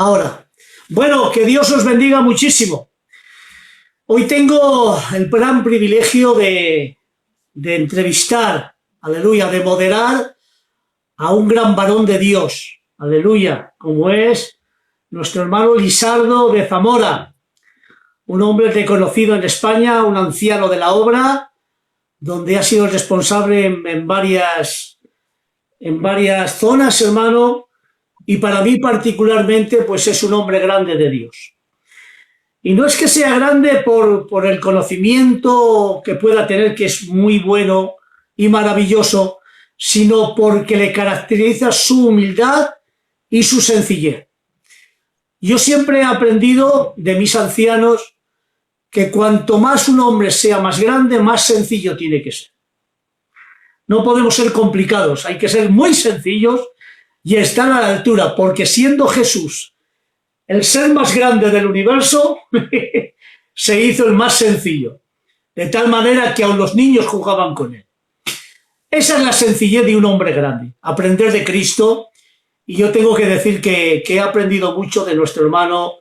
Ahora, bueno, que Dios os bendiga muchísimo. Hoy tengo el gran privilegio de entrevistar, aleluya, de moderar a un gran varón de Dios, aleluya, como es nuestro hermano Lisardo de Zamora, un hombre reconocido en España, un anciano de la obra, donde ha sido responsable en varias zonas, hermano, y para mí particularmente, pues es un hombre grande de Dios. Y no es que sea grande por el conocimiento que pueda tener, que es muy bueno y maravilloso, sino porque le caracteriza su humildad y su sencillez. Yo siempre he aprendido de mis ancianos que cuanto más un hombre sea más grande, más sencillo tiene que ser. No podemos ser complicados, hay que ser muy sencillos y estar a la altura, porque siendo Jesús el ser más grande del universo, se hizo el más sencillo, de tal manera que aun los niños jugaban con él. Esa es la sencillez de un hombre grande, aprender de Cristo, y yo tengo que decir que he aprendido mucho de nuestro hermano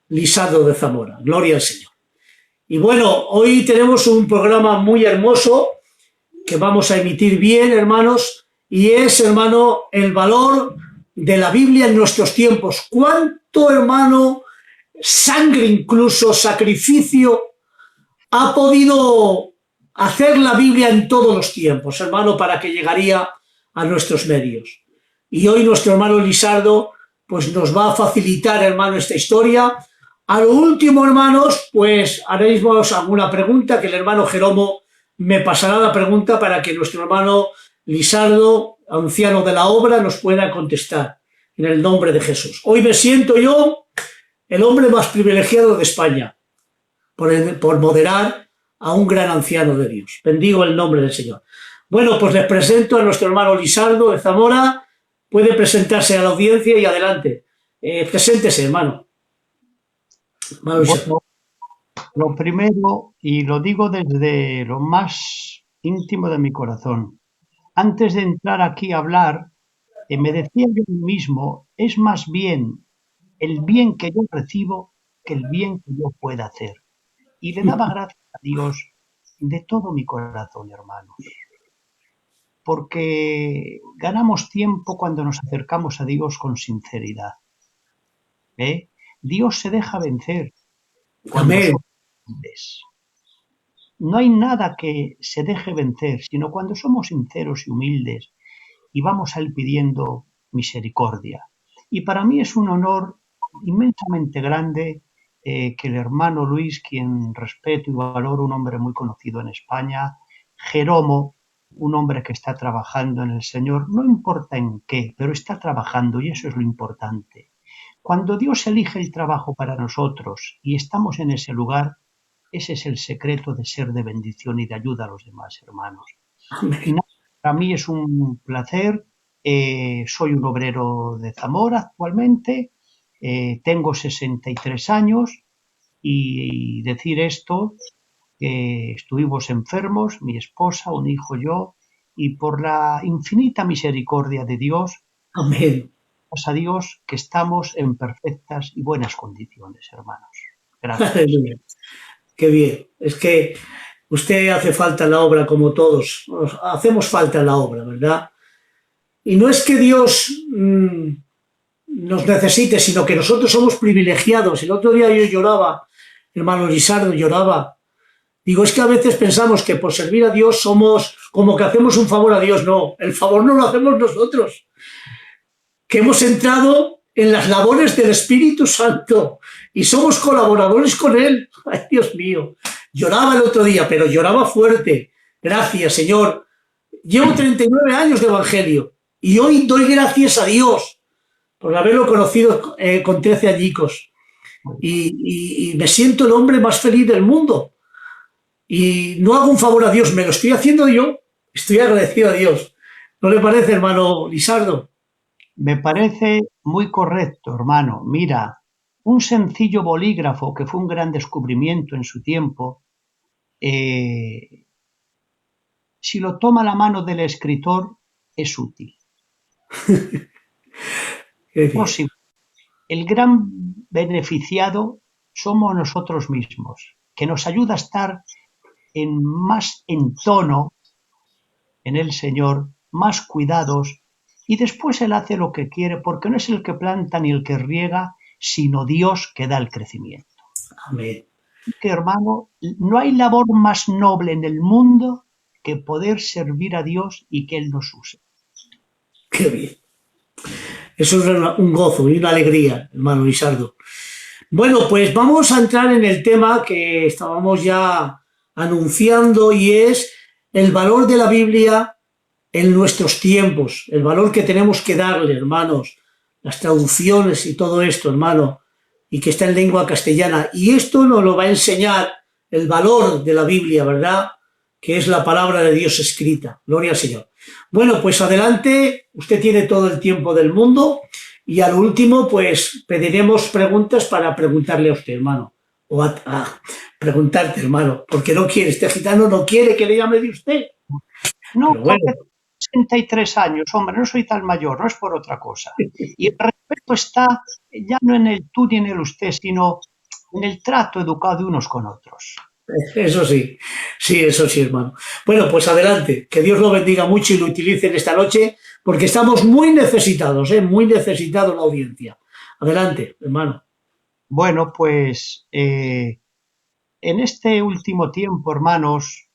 Lisardo de Zamora. Gloria al Señor. Y bueno, hoy tenemos un programa muy hermoso que vamos a emitir bien, hermanos, y es, hermano, el valor de la Biblia en nuestros tiempos. ¿Cuánto, hermano, sangre, incluso sacrificio, ha podido hacer la Biblia en todos los tiempos, hermano, para que llegaría a nuestros medios? Y hoy nuestro hermano Lisardo pues nos va a facilitar, hermano, esta historia. A lo último, hermanos, pues haremos alguna pregunta que el hermano Jeromo me pasará la pregunta para que nuestro hermano Lisardo, anciano de la obra, nos pueda contestar en el nombre de Jesús. Hoy me siento yo el hombre más privilegiado de España por moderar a un gran anciano de Dios. Bendigo el nombre del Señor. Bueno, pues les presento a nuestro hermano Lisardo de Zamora. Puede presentarse a la audiencia y adelante. Preséntese, hermano. Bueno, lo primero, y lo digo desde lo más íntimo de mi corazón, antes de entrar aquí a hablar, me decía yo mismo, es más bien el bien que yo recibo que el bien que yo pueda hacer. Y le daba gracias a Dios de todo mi corazón, hermanos, porque ganamos tiempo cuando nos acercamos a Dios con sinceridad. Dios se deja vencer cuando Amén. somos humildes. No hay nada que se deje vencer, sino cuando somos sinceros y humildes y vamos a Él pidiendo misericordia. Y para mí es un honor inmensamente grande que el hermano Luis, quien respeto y valoro, un hombre muy conocido en España, Jeromo, un hombre que está trabajando en el Señor, no importa en qué, pero está trabajando y eso es lo importante. Cuando Dios elige el trabajo para nosotros y estamos en ese lugar, ese es el secreto de ser de bendición y de ayuda a los demás hermanos. Y nada, para mí es un placer. Soy un obrero de Zamora actualmente, tengo 63 años y decir esto, que estuvimos enfermos, mi esposa, un hijo, yo, y por la infinita misericordia de Dios, Amén. gracias a Dios que estamos en perfectas y buenas condiciones, hermanos. Gracias. Aleluya. Qué bien. Es que usted hace falta en la obra como todos. Hacemos falta en la obra, ¿verdad? Y no es que Dios nos necesite, sino que nosotros somos privilegiados. El otro día yo lloraba, hermano Lisardo, lloraba. Digo, es que a veces pensamos que por servir a Dios somos como que hacemos un favor a Dios. No, el favor no lo hacemos nosotros. Que hemos entrado en las labores del Espíritu Santo y somos colaboradores con Él. Ay, Dios mío. Lloraba el otro día, pero lloraba fuerte. Gracias, Señor. Llevo 39 años de evangelio y hoy doy gracias a Dios por haberlo conocido con 13 añicos. Y me siento el hombre más feliz del mundo. Y no hago un favor a Dios, me lo estoy haciendo yo. Estoy agradecido a Dios. ¿No le parece, hermano Lisardo? Me parece muy correcto, hermano. Mira, un sencillo bolígrafo que fue un gran descubrimiento en su tiempo, si lo toma la mano del escritor, es útil. Próximo. el gran beneficiado somos nosotros mismos, que nos ayuda a estar más en tono en el Señor, más cuidados, y después Él hace lo que quiere, porque no es el que planta ni el que riega, sino Dios que da el crecimiento. Amén. Que, hermano, no hay labor más noble en el mundo que poder servir a Dios y que Él nos use. Qué bien. Eso es un gozo y una alegría, hermano Lisardo. Bueno, pues vamos a entrar en el tema que estábamos ya anunciando y es el valor de la Biblia en nuestros tiempos, el valor que tenemos que darle, hermanos, las traducciones y todo esto, hermano, y que está en lengua castellana. Y esto nos lo va a enseñar el valor de la Biblia, ¿verdad? Que es la palabra de Dios escrita. Gloria al Señor. Bueno, pues adelante, usted tiene todo el tiempo del mundo y al último, pues pediremos preguntas para preguntarle a usted, hermano, o a preguntarte, hermano, porque no quiere, este gitano no quiere que le llame de usted. No, Pero bueno. porque 63 años, hombre, no soy tan mayor, no es por otra cosa. Y el respeto está ya no en el tú ni en el usted, sino en el trato educado de unos con otros. Eso sí, hermano. Bueno, pues adelante, que Dios lo bendiga mucho y lo utilice en esta noche, porque estamos muy necesitados, muy necesitados la audiencia. Adelante, hermano. Bueno, pues en este último tiempo, hermanos,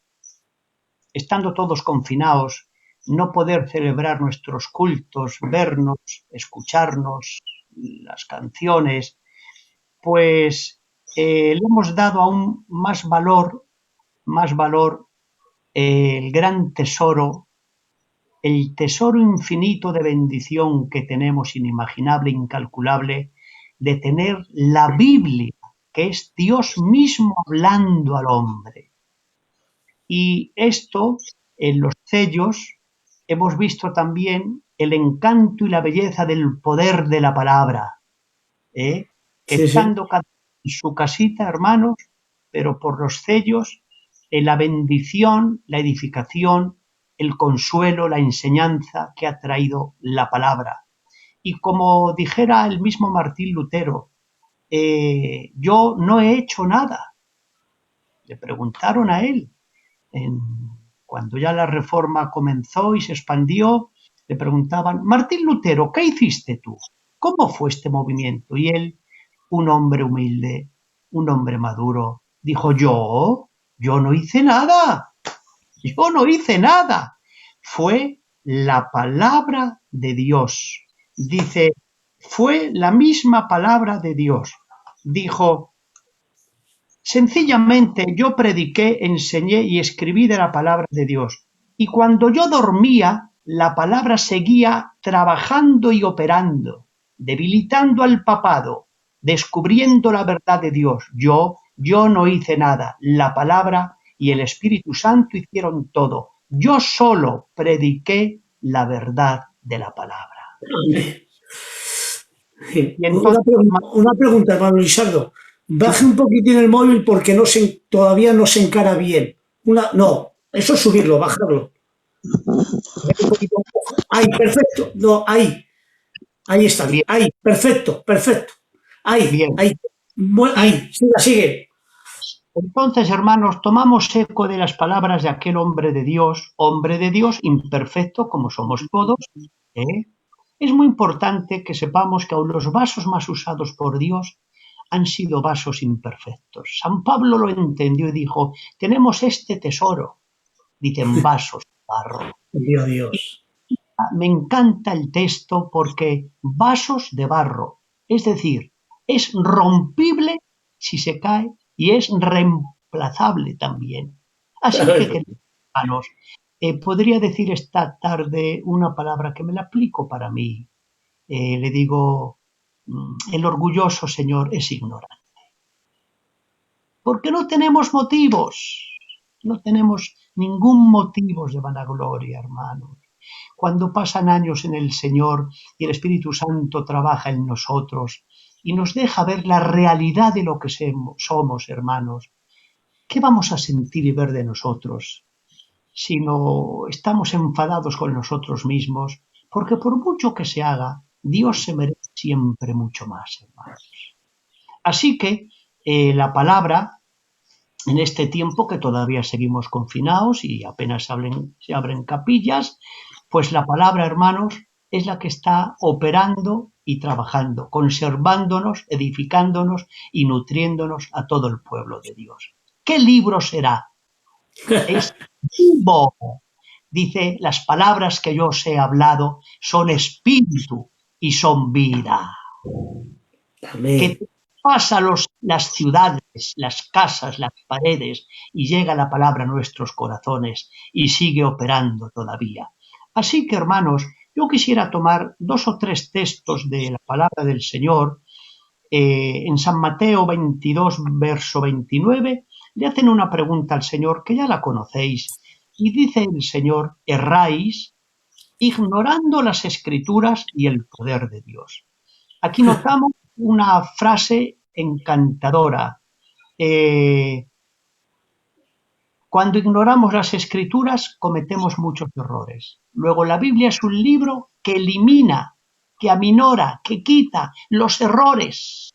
estando todos confinados, no poder celebrar nuestros cultos, vernos, escucharnos, las canciones, pues le hemos dado aún más valor el gran tesoro, el tesoro infinito de bendición que tenemos, inimaginable, incalculable, de tener la Biblia, que es Dios mismo hablando al hombre. Y esto, en los sellos, hemos visto también el encanto y la belleza del poder de la palabra, que Sí, estando cada uno en su casita, hermanos, pero por los sellos, la bendición, la edificación, el consuelo, la enseñanza que ha traído la palabra. Y como dijera el mismo Martín Lutero, yo no he hecho nada. Le preguntaron a él, cuando ya la reforma comenzó y se expandió, le preguntaban, Martín Lutero, ¿qué hiciste tú? ¿Cómo fue este movimiento? Y él, un hombre humilde, un hombre maduro, dijo, yo no hice nada, yo no hice nada. Fue la palabra de Dios. Dice, fue la misma palabra de Dios. Dijo, sencillamente yo prediqué, enseñé y escribí de la palabra de Dios. Y cuando yo dormía, la palabra seguía trabajando y operando, debilitando al papado, descubriendo la verdad de Dios. Yo no hice nada. La palabra y el Espíritu Santo hicieron todo. Yo solo prediqué la verdad de la palabra. Sí. Y entonces, Una pregunta, hermano Lisardo. Baje un poquitín el móvil porque todavía no se encara bien. No, eso es subirlo, bajarlo. Un poquito. Ahí, perfecto. No, ahí está bien. bien, Ahí, perfecto. bien. Ahí, sigue. Entonces, hermanos, tomamos eco de las palabras de aquel hombre de Dios imperfecto como somos todos. Es muy importante que sepamos que aun los vasos más usados por Dios han sido vasos imperfectos. San Pablo lo entendió y dijo, tenemos este tesoro, dicen vasos de barro. Dios. Me encanta el texto porque vasos de barro, es decir, es rompible si se cae y es reemplazable también. Así que, queridos hermanos, podría decir esta tarde una palabra que me la aplico para mí. Le digo, el orgulloso Señor es ignorante. Porque no tenemos motivos, no tenemos ningún motivo de vanagloria, hermanos. Cuando pasan años en el Señor y el Espíritu Santo trabaja en nosotros y nos deja ver la realidad de lo que somos, hermanos, ¿qué vamos a sentir y ver de nosotros si no estamos enfadados con nosotros mismos? Porque por mucho que se haga, Dios se merece siempre mucho más, hermanos. Así que la palabra, en este tiempo que todavía seguimos confinados y apenas se abren capillas, pues la palabra, hermanos, es la que está operando y trabajando, conservándonos, edificándonos y nutriéndonos a todo el pueblo de Dios. ¿Qué libro será? Es vivo. Dice, las palabras que yo os he hablado son espíritu y son vida. Amén. Que pasa las ciudades, las casas, las paredes y llega la palabra a nuestros corazones y sigue operando todavía. Así que, hermanos, yo quisiera tomar 2 o 3 textos de la palabra del Señor. En San Mateo 22, verso 29, le hacen una pregunta al Señor que ya la conocéis. Y dice el Señor, erráis ignorando las Escrituras y el poder de Dios. Aquí notamos una frase encantadora. Cuando ignoramos las Escrituras cometemos muchos errores. Luego, la Biblia es un libro que elimina, que aminora, que quita los errores,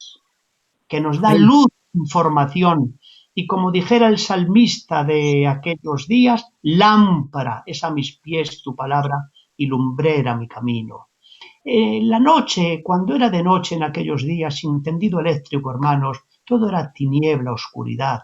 que nos da luz, información. Y como dijera el salmista de aquellos días, lámpara es a mis pies tu palabra y lumbrera mi camino. La noche, cuando era de noche en aquellos días, sin tendido eléctrico, hermanos, todo era tiniebla, oscuridad,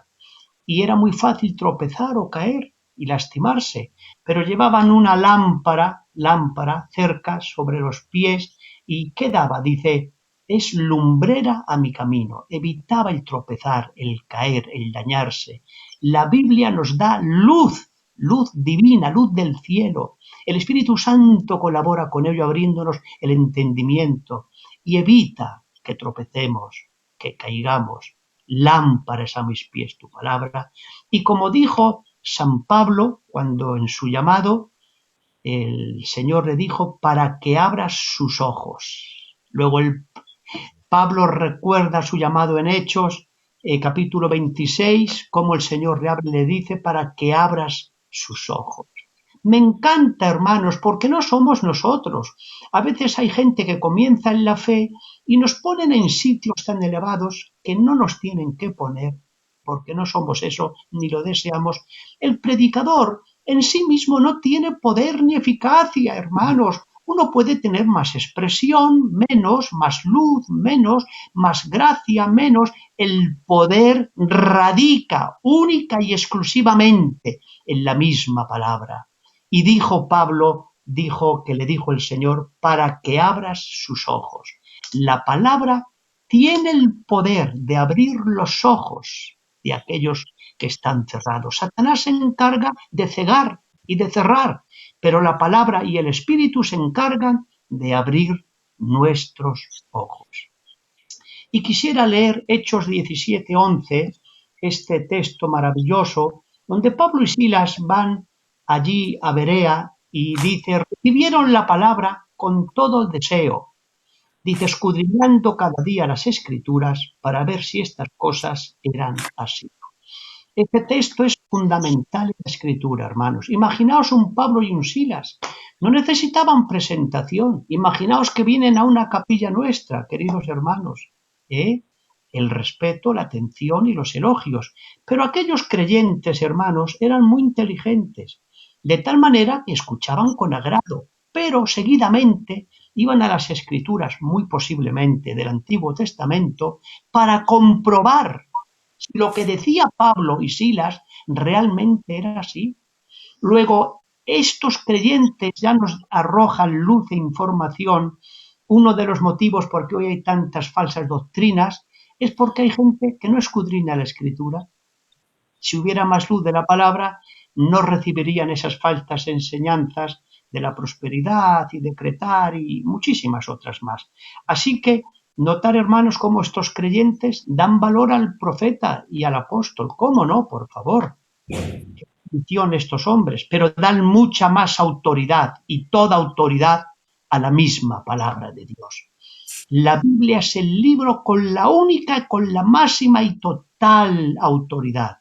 y era muy fácil tropezar o caer y lastimarse, pero llevaban una lámpara cerca sobre los pies y ¿qué daba? Dice, es lumbrera a mi camino, evitaba el tropezar, el caer, el dañarse. La Biblia nos da luz divina, luz del cielo. El Espíritu Santo colabora con ello abriéndonos el entendimiento y evita que tropecemos, que caigamos. Lámparas a mis pies tu palabra. Y como dijo San Pablo, cuando en su llamado el Señor le dijo, para que abras sus ojos. Luego Pablo recuerda su llamado en Hechos, capítulo 26, como el Señor le dice, para que abras sus ojos. Me encanta, hermanos, porque no somos nosotros. A veces hay gente que comienza en la fe y nos ponen en sitios tan elevados que no nos tienen que poner, porque no somos eso ni lo deseamos. El predicador en sí mismo no tiene poder ni eficacia, hermanos. Uno puede tener más expresión, menos, más luz, menos, más gracia, menos. El poder radica única y exclusivamente en la misma palabra. Y dijo Pablo, que le dijo el Señor, para que abras sus ojos. La palabra tiene el poder de abrir los ojos de aquellos que están cerrados. Satanás se encarga de cegar y de cerrar, pero la palabra y el Espíritu se encargan de abrir nuestros ojos. Y quisiera leer Hechos 17:11, este texto maravilloso, donde Pablo y Silas van allí a Berea y dice, recibieron la palabra con todo el deseo. Dice, escudriñando cada día las Escrituras para ver si estas cosas eran así. Este texto es fundamental en la Escritura, hermanos. Imaginaos un Pablo y un Silas. No necesitaban presentación. Imaginaos que vienen a una capilla nuestra, queridos hermanos. El respeto, la atención y los elogios. Pero aquellos creyentes, hermanos, eran muy inteligentes, de tal manera que escuchaban con agrado, pero seguidamente iban a las Escrituras, muy posiblemente del Antiguo Testamento, para comprobar si lo que decía Pablo y Silas realmente era así. Luego, estos creyentes ya nos arrojan luz e información. Uno de los motivos por qué hoy hay tantas falsas doctrinas es porque hay gente que no escudriña la Escritura. Si hubiera más luz de la palabra, no recibirían esas falsas enseñanzas de la prosperidad y decretar y muchísimas otras más. Así que notar, hermanos, cómo estos creyentes dan valor al profeta y al apóstol. ¿Cómo no? Por favor. Qué bendición estos hombres, pero dan mucha más autoridad y toda autoridad a la misma palabra de Dios. La Biblia es el libro con la única, con la máxima y total autoridad.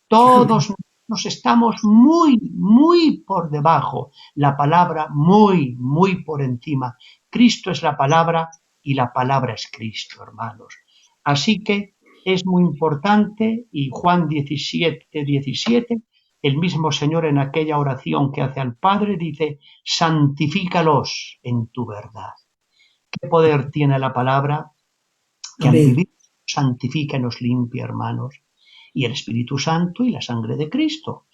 Todos nos estamos muy, muy por debajo. La palabra muy, muy por encima. Cristo es la palabra y la palabra es Cristo, hermanos. Así que es muy importante, y Juan 17:17, el mismo Señor en aquella oración que hace al Padre dice: santifícalos en tu verdad. ¿Qué poder tiene la palabra? Que al Amén. vivir santifica y nos limpia, hermanos, y el Espíritu Santo y la sangre de Cristo.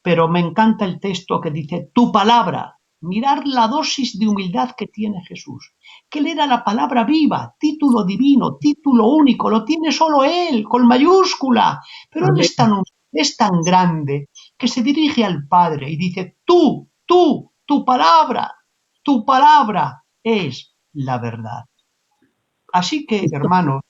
Pero me encanta el texto que dice tu palabra. Mirar la dosis de humildad que tiene Jesús, que él era la palabra viva, título divino, título único, lo tiene solo él, con mayúscula, pero él Amén. es tan grande que se dirige al Padre y dice tu palabra es la verdad. Así que, hermanos,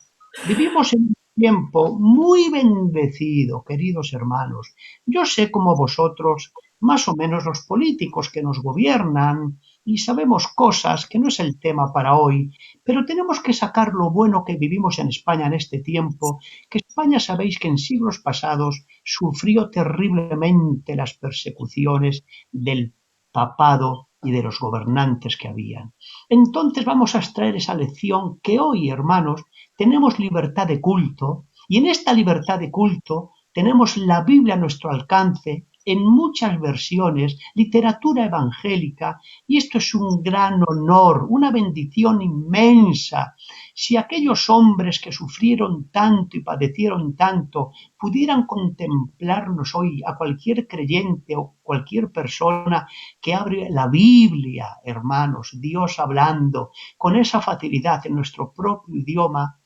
vivimos en un tiempo muy bendecido, queridos hermanos. Yo sé como vosotros, más o menos los políticos que nos gobiernan, y sabemos cosas que no es el tema para hoy, pero tenemos que sacar lo bueno que vivimos en España en este tiempo, que España sabéis que en siglos pasados sufrió terriblemente las persecuciones del papado y de los gobernantes que habían. Entonces vamos a extraer esa lección que hoy, hermanos, tenemos libertad de culto, y en esta libertad de culto tenemos la Biblia a nuestro alcance en muchas versiones, literatura evangélica, y esto es un gran honor, una bendición inmensa. Si aquellos hombres que sufrieron tanto y padecieron tanto pudieran contemplarnos hoy, a cualquier creyente o cualquier persona que abre la Biblia, hermanos, Dios hablando con esa facilidad en nuestro propio idioma,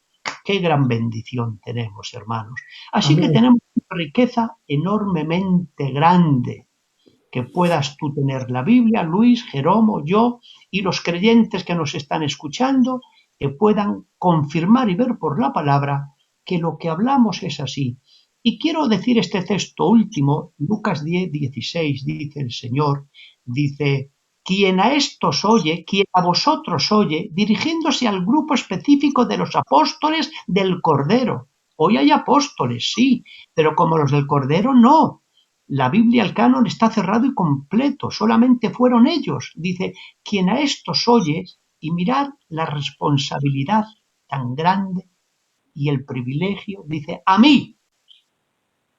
qué gran bendición tenemos, hermanos. Así que Amén. tenemos una riqueza enormemente grande, que puedas tú tener la Biblia, Luis, Jeromo, yo y los creyentes que nos están escuchando, que puedan confirmar y ver por la palabra que lo que hablamos es así. Y quiero decir este texto último, Lucas 10:16, dice el Señor, dice: quien a estos oye, quien a vosotros oye, dirigiéndose al grupo específico de los apóstoles del Cordero. Hoy hay apóstoles, sí, pero como los del Cordero, no. La Biblia, el canon, está cerrado y completo, solamente fueron ellos. Dice, quien a estos oye, y mirad la responsabilidad tan grande y el privilegio, dice, a mí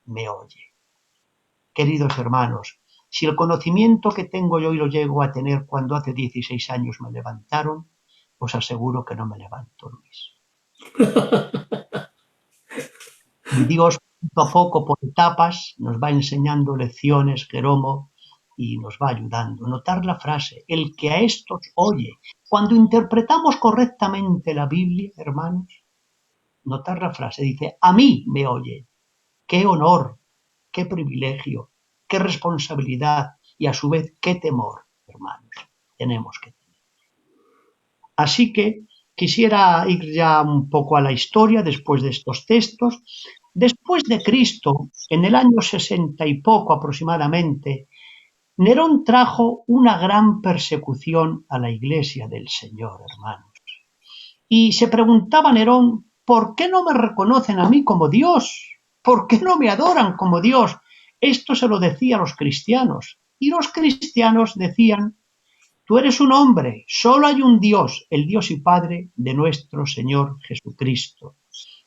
me oye. Queridos hermanos, si el conocimiento que tengo yo y lo llego a tener cuando hace 16 años me levantaron, os aseguro que no me levanto, Luis. Y Dios, poco a poco, por etapas, nos va enseñando lecciones, Jeromo, y nos va ayudando. Notar la frase, el que a estos oye. Cuando interpretamos correctamente la Biblia, hermanos, notar la frase, dice, a mí me oye. Qué honor, qué privilegio, qué responsabilidad y a su vez qué temor, hermanos, tenemos que tener. Así que quisiera ir ya un poco a la historia después de estos textos. Después de Cristo, en el año 60 y poco aproximadamente, Nerón trajo una gran persecución a la iglesia del Señor, hermanos. Y se preguntaba Nerón, ¿por qué no me reconocen a mí como Dios? ¿Por qué no me adoran como Dios? Esto se lo decía a los cristianos. Y los cristianos decían, tú eres un hombre, solo hay un Dios, el Dios y Padre de nuestro Señor Jesucristo,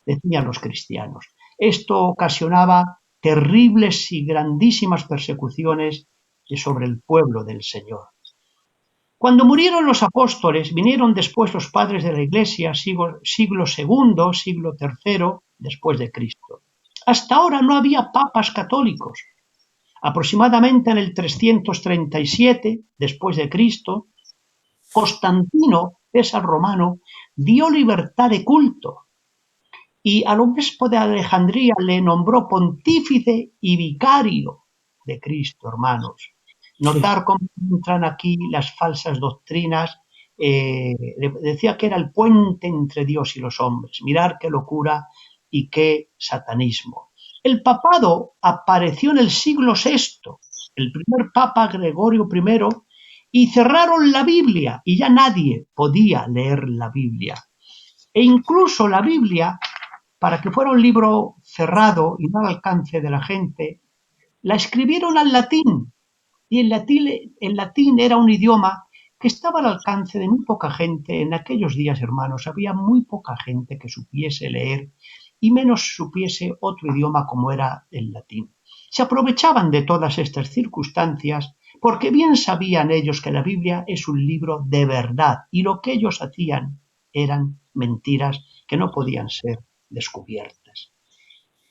decían los cristianos. Esto ocasionaba terribles y grandísimas persecuciones sobre el pueblo del Señor. Cuando murieron los apóstoles, vinieron después los padres de la Iglesia, siglo II, siglo III, después de Cristo. Hasta ahora no había papas católicos. Aproximadamente en el 337, después de Cristo, Constantino, César romano, dio libertad de culto y al obispo de Alejandría le nombró pontífice y vicario de Cristo, hermanos. Notar cómo entran aquí las falsas doctrinas. Decía que era el puente entre Dios y los hombres. Mirar qué locura y qué satanismo. El papado apareció en el siglo VI, el primer papa Gregorio I, y cerraron la Biblia y ya nadie podía leer la Biblia. E incluso la Biblia, para que fuera un libro cerrado y no al alcance de la gente, la escribieron al latín. Y el latín era un idioma que estaba al alcance de muy poca gente. En aquellos días, hermanos, había muy poca gente que supiese leer y menos supiese otro idioma como era el latín. Se aprovechaban de todas estas circunstancias porque bien sabían ellos que la Biblia es un libro de verdad y lo que ellos hacían eran mentiras que no podían ser descubiertas.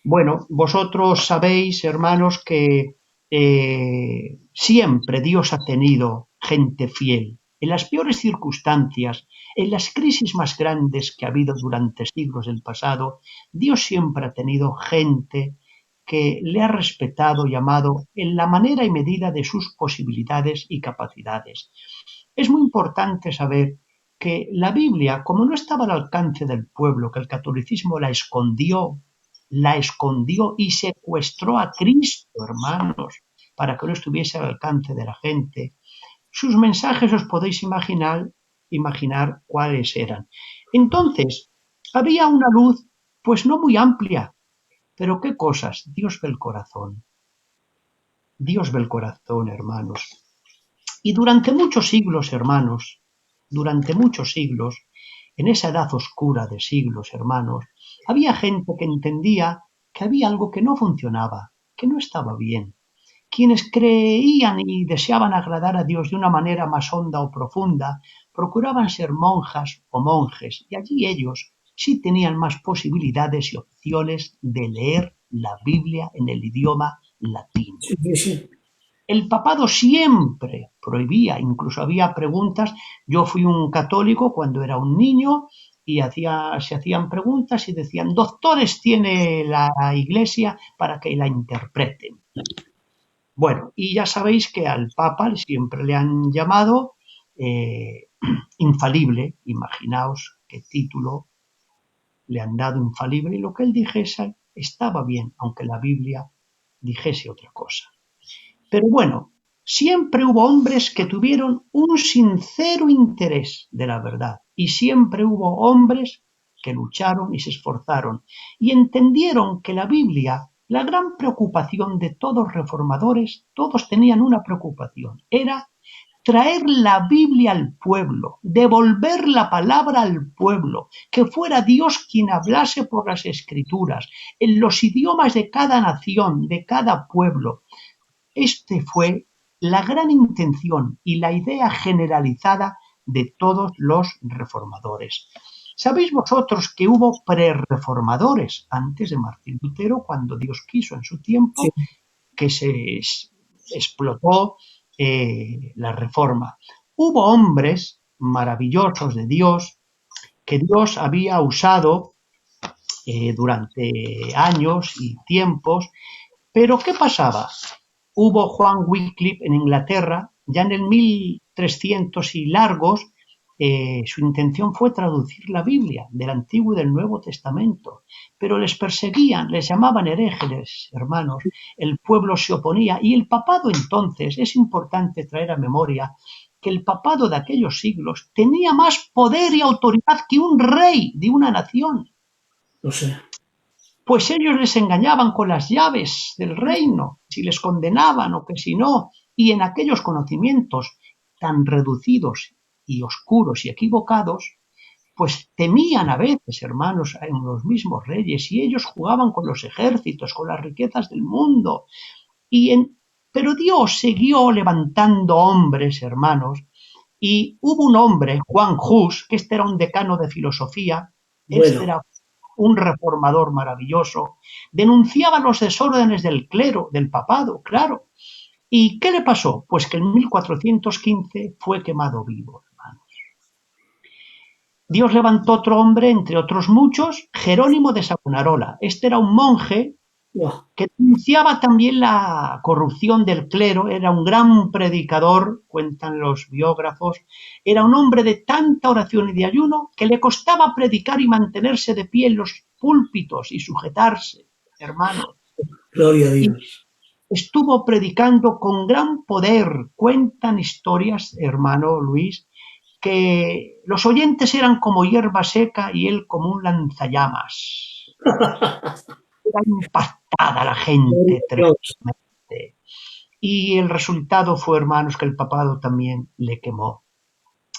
Bueno, vosotros sabéis, hermanos, que siempre Dios ha tenido gente fiel. En las peores circunstancias, en las crisis más grandes que ha habido durante siglos del pasado, Dios siempre ha tenido gente que le ha respetado y amado en la manera y medida de sus posibilidades y capacidades. Es muy importante saber que la Biblia, como no estaba al alcance del pueblo, que el catolicismo la escondió y secuestró a Cristo, hermanos, para que no estuviese al alcance de la gente. Sus mensajes os podéis imaginar cuáles eran. Entonces, había una luz, pues no muy amplia, pero qué cosas, Dios ve el corazón. Dios ve el corazón, hermanos. Y durante muchos siglos, hermanos, durante muchos siglos, en esa edad oscura de siglos, hermanos, había gente que entendía que había algo que no funcionaba, que no estaba bien. Quienes creían y deseaban agradar a Dios de una manera más honda o profunda, procuraban ser monjas o monjes, y allí ellos sí tenían más posibilidades y opciones de leer la Biblia en el idioma latín. Sí, sí. El papado siempre prohibía, incluso había preguntas. Yo fui un católico cuando era un niño y se hacían preguntas y decían, doctores tiene la iglesia para que la interpreten. Bueno, y ya sabéis que al Papa siempre le han llamado infalible. Imaginaos qué título le han dado, infalible, y lo que él dijese estaba bien, aunque la Biblia dijese otra cosa. Pero bueno, siempre hubo hombres que tuvieron un sincero interés de la verdad y siempre hubo hombres que lucharon y se esforzaron y entendieron que la Biblia, la gran preocupación de todos reformadores, todos tenían una preocupación, era traer la Biblia al pueblo, devolver la palabra al pueblo, que fuera Dios quien hablase por las escrituras, en los idiomas de cada nación, de cada pueblo. Este fue la gran intención y la idea generalizada de todos los reformadores. ¿Sabéis vosotros que hubo prerreformadores antes de Martín Lutero, cuando Dios quiso en su Sí. tiempo, que se explotó la reforma? Hubo hombres maravillosos de Dios que Dios había usado durante años y tiempos, pero ¿qué pasaba? Hubo Juan Wycliffe en Inglaterra, ya en el 1300 y largos, su intención fue traducir la Biblia del Antiguo y del Nuevo Testamento, pero les perseguían, les llamaban herejes, hermanos, el pueblo se oponía y el papado entonces, es importante traer a memoria que el papado de aquellos siglos tenía más poder y autoridad que un rey de una nación. Lo sé. Pues ellos les engañaban con las llaves del reino, si les condenaban o que si no, y en aquellos conocimientos tan reducidos y oscuros y equivocados, pues temían a veces, hermanos, en los mismos reyes, y ellos jugaban con los ejércitos, con las riquezas del mundo. Pero Dios siguió levantando hombres, hermanos, y hubo un hombre, Juan Hus, que este era un decano de filosofía, este Bueno, era un reformador maravilloso, denunciaba los desórdenes del clero, del papado, claro. ¿Y qué le pasó? Pues que en 1415 fue quemado vivo, hermanos. Dios levantó otro hombre, entre otros muchos, Jerónimo de Savonarola. Este era un monje wow. que denunciaba también la corrupción del clero, era un gran predicador, cuentan los biógrafos, era un hombre de tanta oración y de ayuno que le costaba predicar y mantenerse de pie en los púlpitos y sujetarse, hermanos. Gloria a Y Dios. estuvo predicando con gran poder. Cuentan historias, hermano Luis, que los oyentes eran como hierba seca y él como un lanzallamas. Era impactada la Gloria gente a Dios. tremendamente. Y el resultado fue, hermanos, que el papado también le quemó.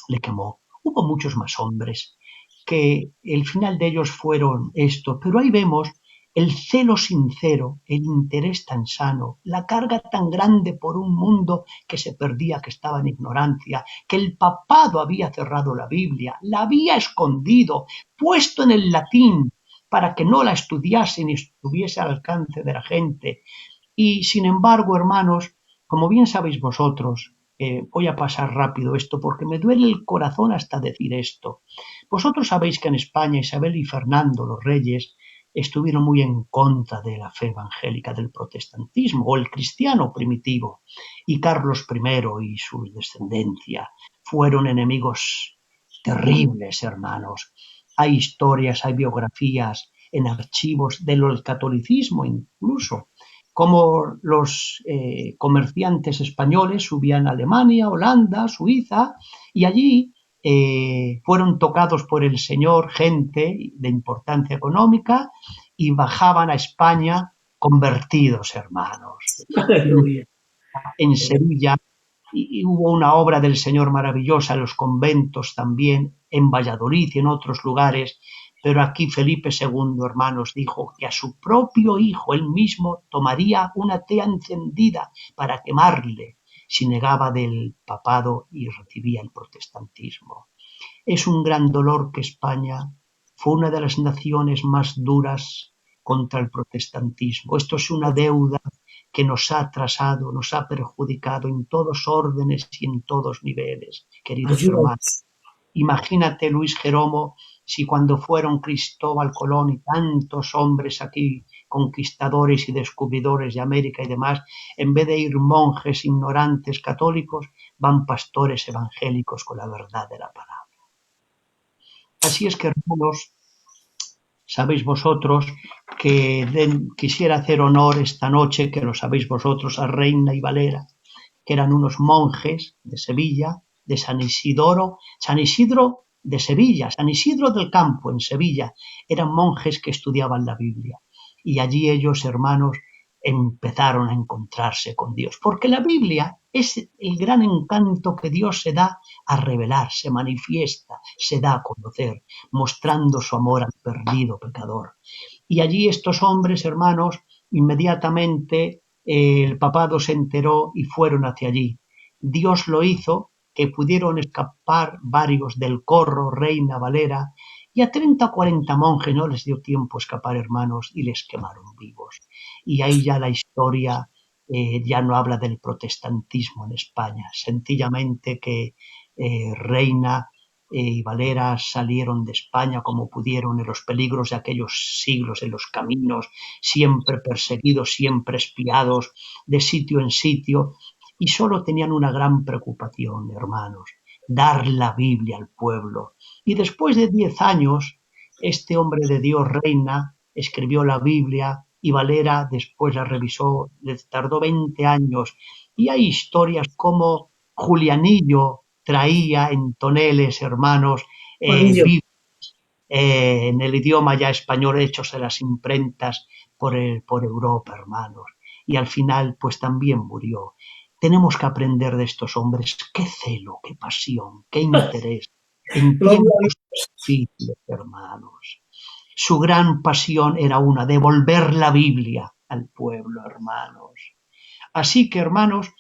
le quemó. Hubo muchos más hombres que el final de ellos fueron esto, pero ahí vemos el celo sincero, el interés tan sano, la carga tan grande por un mundo que se perdía, que estaba en ignorancia, que el papado había cerrado la Biblia, la había escondido, puesto en el latín para que no la estudiase ni estuviese al alcance de la gente. Y sin embargo, hermanos, como bien sabéis vosotros, voy a pasar rápido esto porque me duele el corazón hasta decir esto. Vosotros sabéis que en España Isabel y Fernando, los reyes, estuvieron muy en contra de la fe evangélica del protestantismo o el cristiano primitivo, y Carlos I y su descendencia fueron enemigos terribles, hermanos. Hay historias, hay biografías en archivos del catolicismo incluso, como los comerciantes españoles subían a Alemania, Holanda, Suiza, y allí fueron tocados por el Señor gente de importancia económica y bajaban a España convertidos, hermanos. Aleluya. En Sevilla y hubo una obra del Señor maravillosa en los conventos también, en Valladolid y en otros lugares, pero aquí Felipe II, hermanos, dijo que a su propio hijo él mismo tomaría una tea encendida para quemarle si negaba del papado y recibía el protestantismo. Es un gran dolor que España fue una de las naciones más duras contra el protestantismo. Esto es una deuda que nos ha atrasado, nos ha perjudicado en todos órdenes y en todos niveles, queridos hermanos. Ayúdanos. Imagínate, Luis Jeromo, si cuando fueron Cristóbal Colón y tantos hombres aquí, conquistadores y descubridores de América y demás, en vez de ir monjes ignorantes católicos, van pastores evangélicos con la verdad de la palabra. Así es que, hermanos, sabéis vosotros que quisiera hacer honor esta noche, que lo sabéis vosotros, a Reina y Valera, que eran unos monjes de Sevilla, de San Isidro de Sevilla, San Isidro del Campo en Sevilla, eran monjes que estudiaban la Biblia. Y allí ellos, hermanos, empezaron a encontrarse con Dios, porque la Biblia es el gran encanto que Dios se da a revelar, se manifiesta, se da a conocer, mostrando su amor al perdido pecador. Y allí estos hombres, hermanos, inmediatamente el papado se enteró y fueron hacia allí. Dios lo hizo, que pudieron escapar varios del Corro, Reina, Valera, y a 30 o 40 monjes no les dio tiempo a escapar, hermanos, y les quemaron vivos. Y ahí ya la historia ya no habla del protestantismo en España, sencillamente que Reina y Valera salieron de España como pudieron en los peligros de aquellos siglos, en los caminos, siempre perseguidos, siempre espiados, de sitio en sitio, y solo tenían una gran preocupación, hermanos, dar la Biblia al pueblo. Y después de 10 años, este hombre de Dios, Reina, escribió la Biblia y Valera después la revisó, les tardó 20 años. Y hay historias como Julianillo traía en toneles, hermanos, Juanillo. en el idioma ya español hechos en las imprentas por Europa, hermanos. Y al final, pues también murió. Tenemos que aprender de estos hombres qué celo, qué pasión, qué interés en Gloria a tiempos Dios. difíciles, hermanos. Su gran pasión era una, devolver la Biblia al pueblo, hermanos. Así que, hermanos,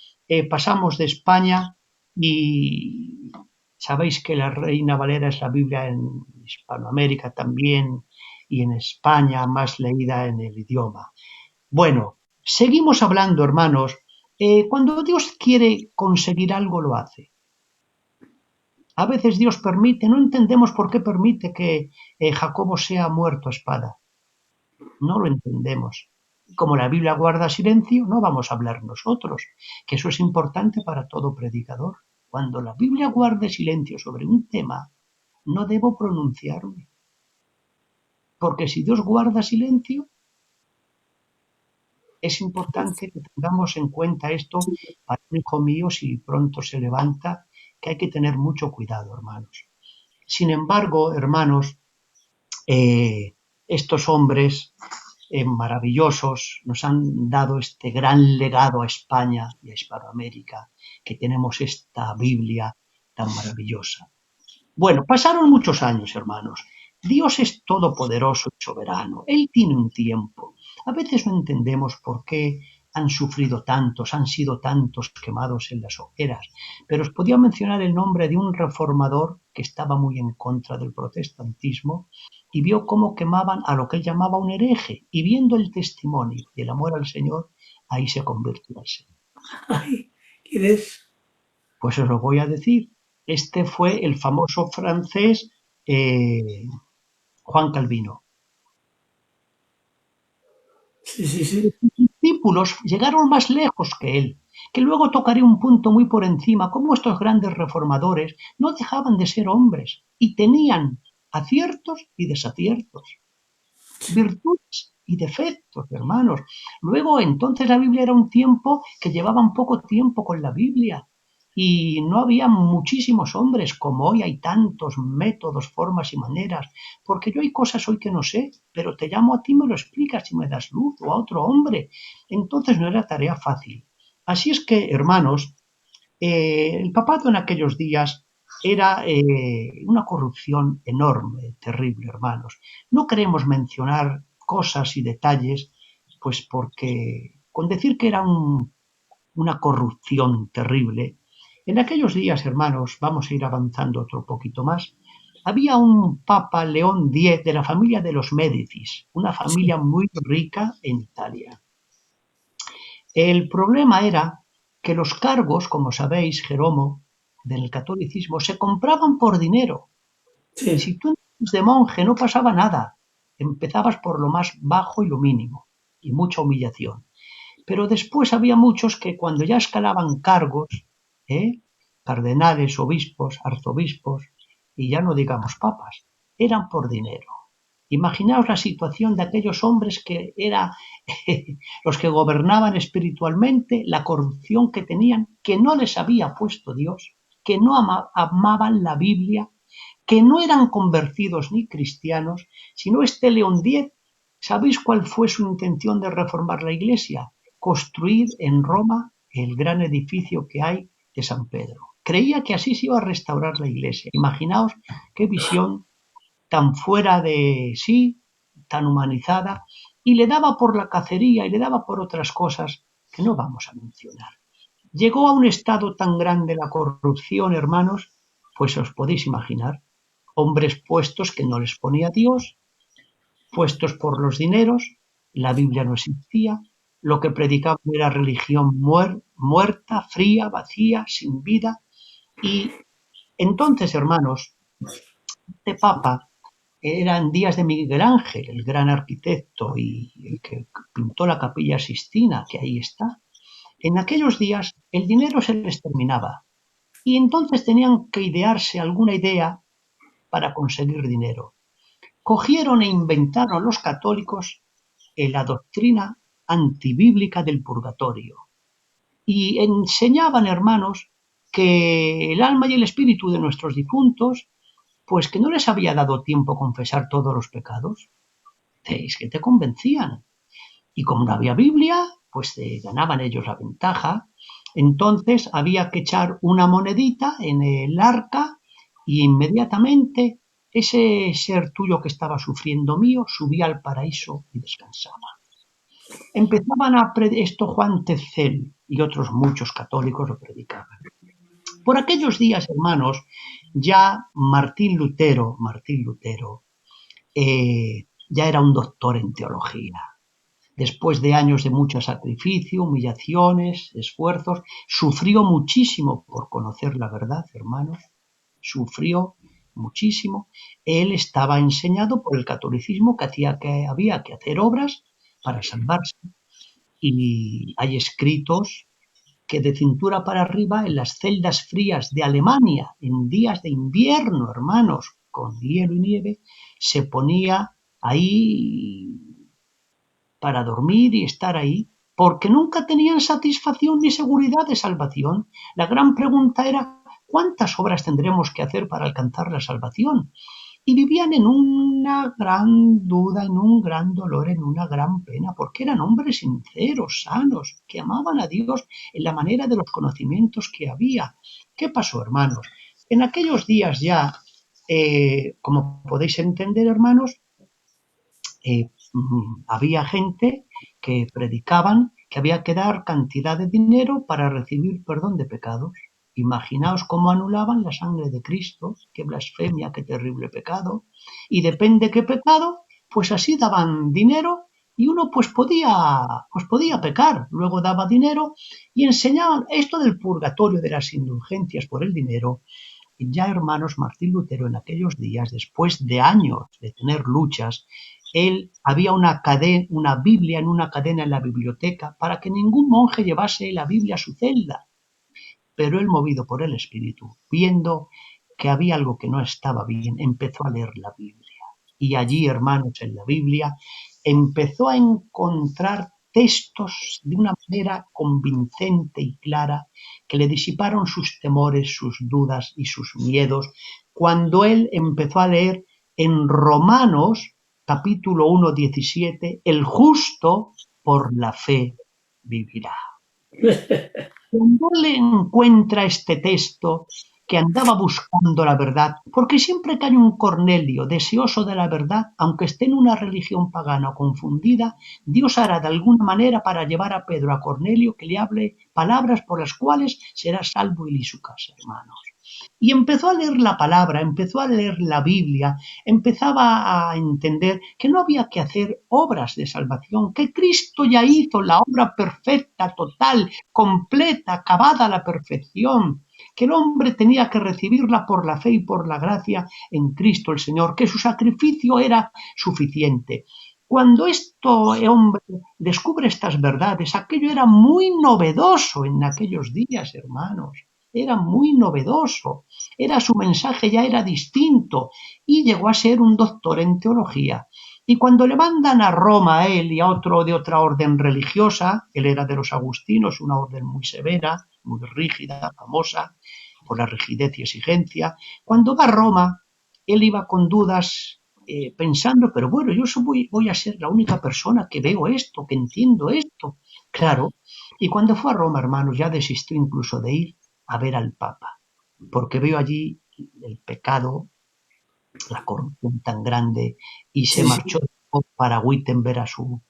pasamos de España y sabéis que la Reina Valera es la Biblia en Hispanoamérica también y en España más leída en el idioma. Bueno, seguimos hablando, hermanos. Cuando Dios quiere conseguir algo, lo hace. A veces Dios permite, no entendemos por qué permite que Jacobo sea muerto a espada. No lo entendemos. Como la Biblia guarda silencio, no vamos a hablar nosotros, que eso es importante para todo predicador. Cuando la Biblia guarde silencio sobre un tema, no debo pronunciarme. Porque si Dios guarda silencio, es importante que tengamos en cuenta esto para un hijo mío si pronto se levanta, que hay que tener mucho cuidado, hermanos. Sin embargo, hermanos, estos hombres maravillosos nos han dado este gran legado a España y a Hispanoamérica, que tenemos esta Biblia tan maravillosa. Bueno, pasaron muchos años, hermanos. Dios es todopoderoso y soberano. Él tiene un tiempo. A veces no entendemos por qué han sufrido tantos, han sido tantos quemados en las hogueras. Pero os podía mencionar el nombre de un reformador que estaba muy en contra del protestantismo y vio cómo quemaban a lo que él llamaba un hereje. Y viendo el testimonio y el amor al Señor, ahí se convirtió al Señor. Ay, ¿quién es? Pues os lo voy a decir. Este fue el famoso francés Juan Calvino. Sí, sí, Sus sí. discípulos llegaron más lejos que él, que luego tocaré un punto muy por encima, cómo estos grandes reformadores no dejaban de ser hombres y tenían aciertos y desaciertos, virtudes y defectos, hermanos. Luego, entonces la Biblia era un tiempo que llevaban poco tiempo con la Biblia y no había muchísimos hombres como hoy hay tantos métodos, formas y maneras, porque yo hay cosas hoy que no sé, pero te llamo a ti, me lo explicas y me das luz o a otro hombre. Entonces no era tarea fácil. Así es que, hermanos, el papado en aquellos días era una corrupción enorme, terrible, hermanos. No queremos mencionar cosas y detalles, pues porque con decir que era una corrupción terrible, en aquellos días, hermanos, vamos a ir avanzando otro poquito más, había un Papa León X de la familia de los Médicis, una familia muy rica en Italia. El problema era que los cargos, como sabéis, Jeromo, del catolicismo, se compraban por dinero. Sí. Si tú entrabas de monje no pasaba nada, empezabas por lo más bajo y lo mínimo, y mucha humillación. Pero después había muchos que cuando ya escalaban cargos, cardenales, obispos, arzobispos, y ya no digamos papas, eran por dinero. Imaginaos la situación de aquellos hombres que eran los que gobernaban espiritualmente, la corrupción que tenían, que no les había puesto Dios, que no amaban la Biblia, que no eran convertidos ni cristianos, sino este León X. ¿Sabéis cuál fue su intención de reformar la Iglesia? Construir en Roma el gran edificio que hay de San Pedro. Creía que así se iba a restaurar la Iglesia. Imaginaos qué visión tan fuera de sí, tan humanizada, y le daba por la cacería y le daba por otras cosas que no vamos a mencionar. Llegó a un estado tan grande la corrupción, hermanos, pues os podéis imaginar, hombres puestos que no les ponía Dios, puestos por los dineros, la Biblia no existía, lo que predicaban era religión muerta, fría, vacía, sin vida, y entonces, hermanos, este Papa eran días de Miguel Ángel, el gran arquitecto y el que pintó la Capilla Sistina, que ahí está. En aquellos días el dinero se les terminaba y entonces tenían que idearse alguna idea para conseguir dinero. Cogieron e inventaron los católicos la doctrina antibíblica del purgatorio y enseñaban, hermanos, que el alma y el espíritu de nuestros difuntos, pues que no les había dado tiempo a confesar todos los pecados. Es que te convencían. Y como no había Biblia, pues ganaban ellos la ventaja. Entonces había que echar una monedita en el arca y inmediatamente ese ser tuyo que estaba sufriendo mío subía al paraíso y descansaba. Empezaban a esto Juan Tecel y otros muchos católicos lo predicaban. Por aquellos días, hermanos, ya Martín Lutero ya era un doctor en teología. Después de años de mucho sacrificio, humillaciones, esfuerzos, sufrió muchísimo por conocer la verdad, hermanos. Sufrió muchísimo. Él estaba enseñado por el catolicismo que había que hacer obras para salvarse. Y hay escritos que de cintura para arriba en las celdas frías de Alemania, en días de invierno, hermanos, con hielo y nieve, se ponía ahí para dormir y estar ahí, porque nunca tenían satisfacción ni seguridad de salvación. La gran pregunta era, ¿cuántas obras tendremos que hacer para alcanzar la salvación? Y vivían en una gran duda, en un gran dolor, en una gran pena, porque eran hombres sinceros, sanos, que amaban a Dios en la manera de los conocimientos que había. ¿Qué pasó, hermanos? En aquellos días ya como podéis entender, hermanos, había gente que predicaban que había que dar cantidad de dinero para recibir perdón de pecados. Imaginaos cómo anulaban la sangre de Cristo, qué blasfemia, qué terrible pecado. Y depende qué pecado, pues así daban dinero y uno pues podía pecar. Luego daba dinero y enseñaban esto del purgatorio, de las indulgencias por el dinero. Ya, hermanos, Martín Lutero en aquellos días, después de años de tener luchas, él había una Biblia en una cadena en la biblioteca para que ningún monje llevase la Biblia a su celda. Pero él, movido por el Espíritu, viendo que había algo que no estaba bien, empezó a leer la Biblia. Y allí, hermanos, en la Biblia, empezó a encontrar textos de una manera convincente y clara que le disiparon sus temores, sus dudas y sus miedos, cuando él empezó a leer en Romanos, capítulo 1, 17, el justo por la fe vivirá. Cuando le encuentra este texto que andaba buscando la verdad, porque siempre que hay un Cornelio deseoso de la verdad, aunque esté en una religión pagana o confundida, Dios hará de alguna manera para llevar a Pedro a Cornelio que le hable palabras por las cuales será salvo él y su casa, hermanos. Y empezó a leer la palabra, empezó a leer la Biblia, empezaba a entender que no había que hacer obras de salvación, que Cristo ya hizo la obra perfecta, total, completa, acabada a la perfección, que el hombre tenía que recibirla por la fe y por la gracia en Cristo el Señor, que su sacrificio era suficiente. Cuando este hombre descubre estas verdades, aquello era muy novedoso en aquellos días, hermanos. Era muy novedoso, su mensaje ya era distinto y llegó a ser un doctor en teología. Y cuando le mandan a Roma a él y a otro de otra orden religiosa, él era de los agustinos, una orden muy severa, muy rígida, famosa por la rigidez y exigencia, cuando va a Roma, él iba con dudas, pensando, pero bueno, yo voy a ser la única persona que veo esto, que entiendo esto. Claro, y cuando fue a Roma, hermanos, ya desistió incluso de ir a ver al Papa, porque veo allí el pecado, la corrupción tan grande, y se Sí, sí. marchó para Wittenberg, a su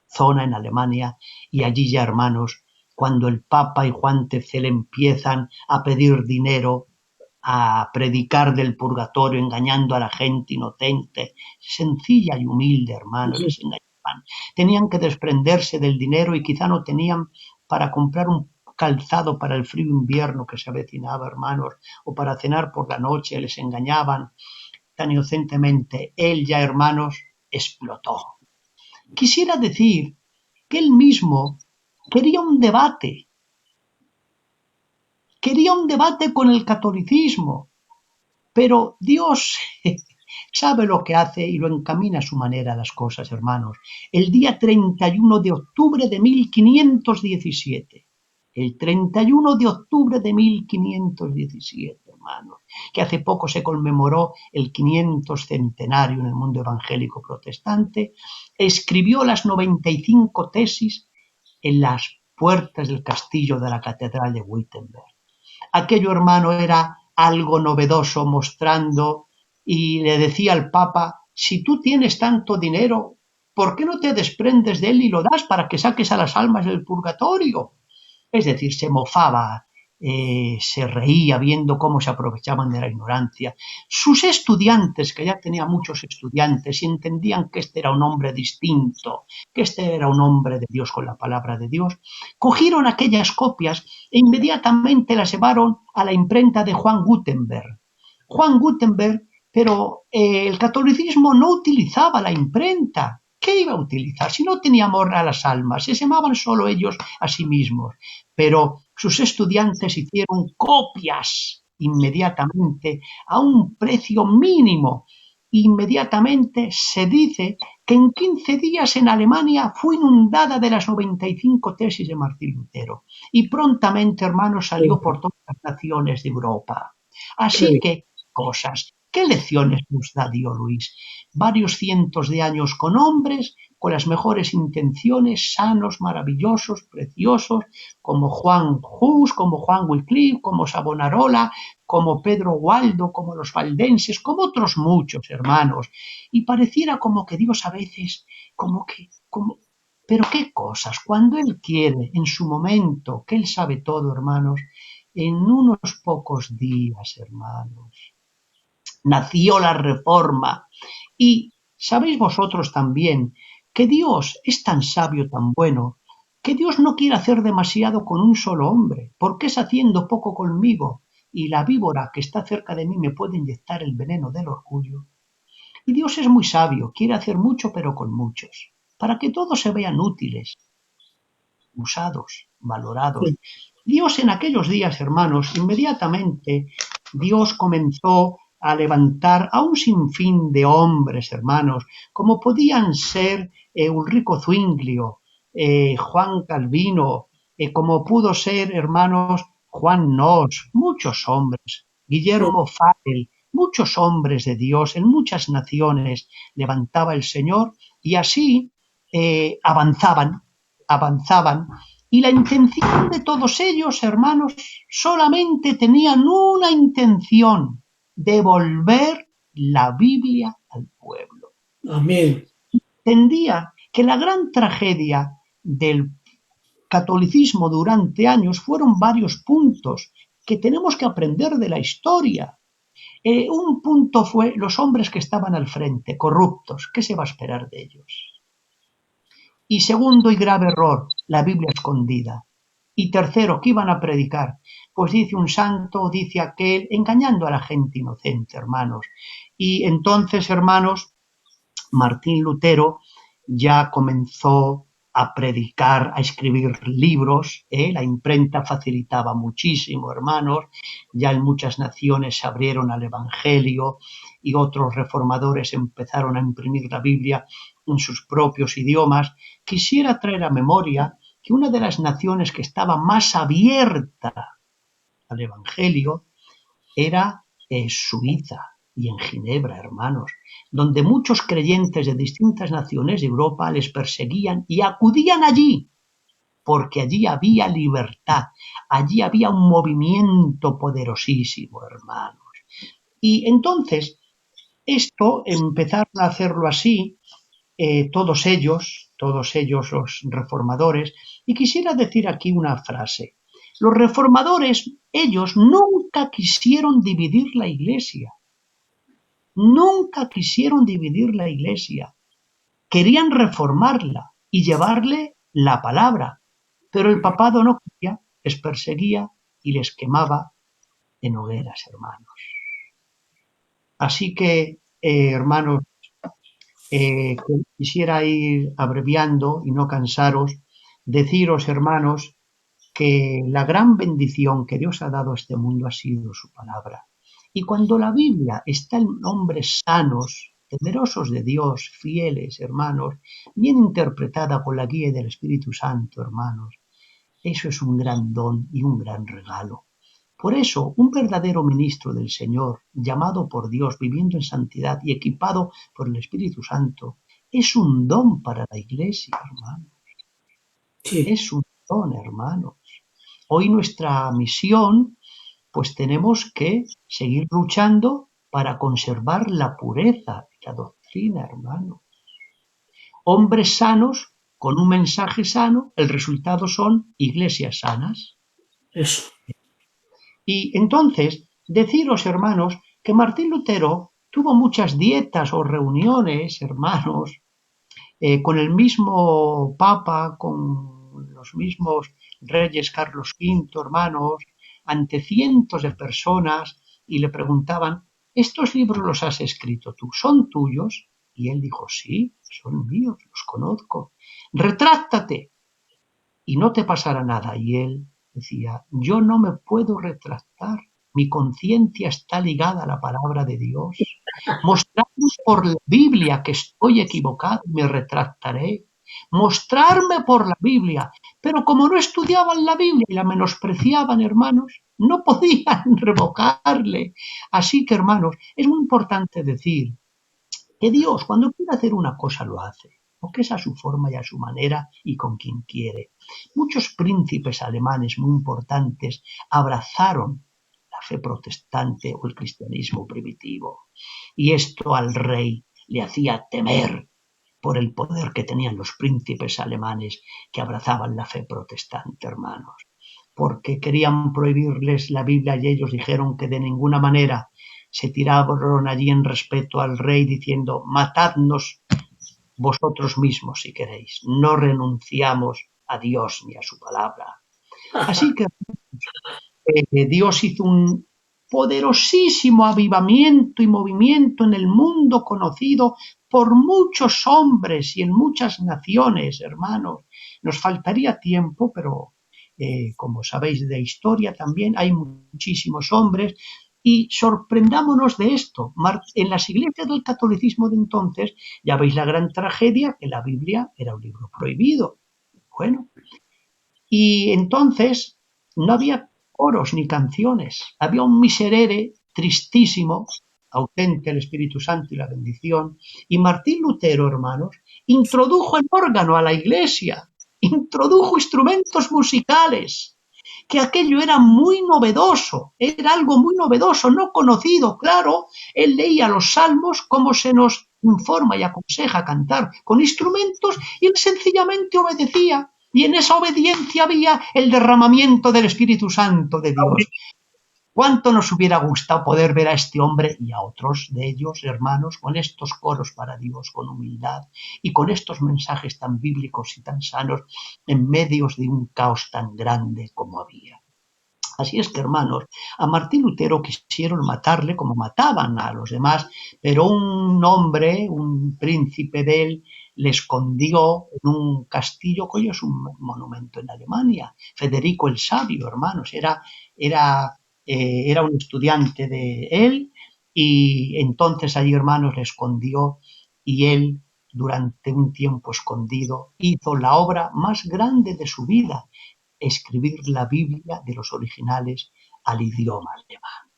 zona en Alemania, y allí ya, hermanos, cuando el Papa y Juan Tercel empiezan a pedir dinero, a predicar del purgatorio, engañando a la gente inocente, sencilla y humilde, hermanos, les engañaban. Tenían que desprenderse del dinero y quizá no tenían para comprar un calzado para el frío invierno que se avecinaba, hermanos, o para cenar por la noche, les engañaban tan inocentemente. Él ya, hermanos, explotó. Quisiera decir que él mismo quería un debate con el catolicismo, pero Dios sabe lo que hace y lo encamina a su manera las cosas, hermanos. El día 31 de octubre de 1517, el 31 de octubre de 1517, hermanos, que hace poco se conmemoró el 500 centenario en el mundo evangélico protestante, escribió las 95 tesis en las puertas del castillo de la catedral de Wittenberg. Aquello, hermano, era algo novedoso, mostrando, y le decía al Papa, si tú tienes tanto dinero, ¿por qué no te desprendes de él y lo das para que saques a las almas del purgatorio? Es decir, se mofaba, se reía viendo cómo se aprovechaban de la ignorancia. Sus estudiantes, que ya tenía muchos estudiantes y entendían que este era un hombre distinto, que este era un hombre de Dios con la palabra de Dios, cogieron aquellas copias e inmediatamente las llevaron a la imprenta de Juan Gutenberg. Juan Gutenberg, pero el catolicismo no utilizaba la imprenta. ¿Qué iba a utilizar si no tenía amor a las almas? Se amaban solo ellos a sí mismos. Pero sus estudiantes hicieron copias inmediatamente a un precio mínimo. Inmediatamente se dice que en 15 días en Alemania fue inundada de las 95 tesis de Martín Lutero. Y prontamente, hermanos, salió por todas las naciones de Europa. Así que, cosas. ¿Qué lecciones nos da Dios, Luis? Varios cientos de años con hombres, con las mejores intenciones, sanos, maravillosos, preciosos, como Juan Hus, como Juan Wycliffe, como Savonarola, como Pedro Waldo, como los valdenses, como otros muchos hermanos. Y pareciera como que Dios a veces, pero qué cosas, cuando Él quiere, en su momento, que Él sabe todo, hermanos, en unos pocos días, hermanos, nació la Reforma. Y sabéis vosotros también que Dios es tan sabio, tan bueno, que Dios no quiere hacer demasiado con un solo hombre, porque es haciendo poco conmigo, y la víbora que está cerca de mí me puede inyectar el veneno del orgullo. Y Dios es muy sabio, quiere hacer mucho pero con muchos, para que todos se vean útiles, usados, valorados. Dios en aquellos días, hermanos, inmediatamente Dios comenzó a levantar a un sinfín de hombres, hermanos, como podían ser Ulrico Zwinglio, Juan Calvino, como pudo ser, hermanos, Juan Nos, muchos hombres, Guillermo Farel, muchos hombres de Dios en muchas naciones levantaba el Señor y así avanzaban, y la intención de todos ellos, hermanos, solamente tenían una intención: devolver la Biblia al pueblo. Amén. Entendía que la gran tragedia del catolicismo durante años fueron varios puntos que tenemos que aprender de la historia. Un punto fue los hombres que estaban al frente, corruptos. ¿Qué se va a esperar de ellos? Y segundo y grave error, la Biblia escondida. Y tercero, ¿qué iban a predicar? Pues dice un santo, dice aquel, engañando a la gente inocente, hermanos. Y entonces, hermanos, Martín Lutero ya comenzó a predicar, a escribir libros, la imprenta facilitaba muchísimo, hermanos, ya en muchas naciones se abrieron al Evangelio y otros reformadores empezaron a imprimir la Biblia en sus propios idiomas. Quisiera traer a memoria que una de las naciones que estaba más abierta al Evangelio era Suiza y en Ginebra, hermanos, donde muchos creyentes de distintas naciones de Europa les perseguían y acudían allí, porque allí había libertad, allí había un movimiento poderosísimo, hermanos. Y entonces, esto empezaron a hacerlo así, todos ellos los reformadores, y quisiera decir aquí una frase. Los reformadores, ellos nunca quisieron dividir la Iglesia. Nunca quisieron dividir la Iglesia. Querían reformarla y llevarle la palabra, pero el papado no quería, les perseguía y les quemaba en hogueras, hermanos. Así que, hermanos, quisiera ir abreviando y no cansaros, deciros, hermanos, que la gran bendición que Dios ha dado a este mundo ha sido su palabra. Y cuando la Biblia está en hombres sanos, temerosos de Dios, fieles, hermanos, bien interpretada con la guía del Espíritu Santo, hermanos, eso es un gran don y un gran regalo. Por eso, un verdadero ministro del Señor, llamado por Dios, viviendo en santidad y equipado por el Espíritu Santo, es un don para la Iglesia, hermanos. Sí. Es un don, hermanos. Hoy nuestra misión, pues tenemos que seguir luchando para conservar la pureza de la doctrina, hermanos. Hombres sanos, con un mensaje sano, el resultado son iglesias sanas. Eso. Y entonces, deciros, hermanos, que Martín Lutero tuvo muchas dietas o reuniones, hermanos, con el mismo Papa, con los mismos reyes Carlos V, hermanos, ante cientos de personas, y le preguntaban, ¿estos libros los has escrito tú? ¿Son tuyos? Y él dijo, sí, son míos, los conozco. Retráctate y no te pasará nada. Y él decía, yo no me puedo retractar, mi conciencia está ligada a la palabra de Dios. Mostrarme por la Biblia que estoy equivocado, me retractaré. Mostrarme por la Biblia. Pero como no estudiaban la Biblia y la menospreciaban, hermanos, no podían revocarle. Así que, hermanos, es muy importante decir que Dios, cuando quiere hacer una cosa, lo hace. porque es a su forma y a su manera y con quien quiere. Muchos príncipes alemanes muy importantes abrazaron la fe protestante o el cristianismo primitivo, y esto al rey le hacía temer por el poder que tenían los príncipes alemanes que abrazaban la fe protestante, hermanos, porque querían prohibirles la Biblia y ellos dijeron que de ninguna manera. Se tiraron allí en respeto al rey diciendo: matadnos vosotros mismos si queréis, no renunciamos a Dios ni a su palabra. Así que Dios hizo un poderosísimo avivamiento y movimiento en el mundo conocido por muchos hombres y en muchas naciones, hermanos. Nos faltaría tiempo, pero como sabéis de historia también hay muchísimos hombres. Y sorprendámonos de esto. En las iglesias del catolicismo de entonces, ya veis la gran tragedia, que la Biblia era un libro prohibido. Bueno, y entonces no había coros ni canciones, había un miserere tristísimo, ausente el Espíritu Santo y la bendición, y Martín Lutero, hermanos, introdujo el órgano a la iglesia, introdujo instrumentos musicales, que aquello era muy novedoso, era algo muy novedoso, no conocido, claro. Él leía los salmos como se nos informa y aconseja cantar con instrumentos, y él sencillamente obedecía, y en esa obediencia había el derramamiento del Espíritu Santo de Dios. ¿Cuánto nos hubiera gustado poder ver a este hombre y a otros de ellos, hermanos, con estos coros para Dios, con humildad y con estos mensajes tan bíblicos y tan sanos en medio de un caos tan grande como había? Así es que, hermanos, a Martín Lutero quisieron matarle como mataban a los demás, pero un hombre, un príncipe de él, le escondió en un castillo que hoy es un monumento en Alemania. Federico el Sabio, hermanos, era un estudiante de él, y entonces allí, hermanos, le escondió, y él, durante un tiempo escondido, hizo la obra más grande de su vida: escribir la Biblia de los originales al idioma alemán,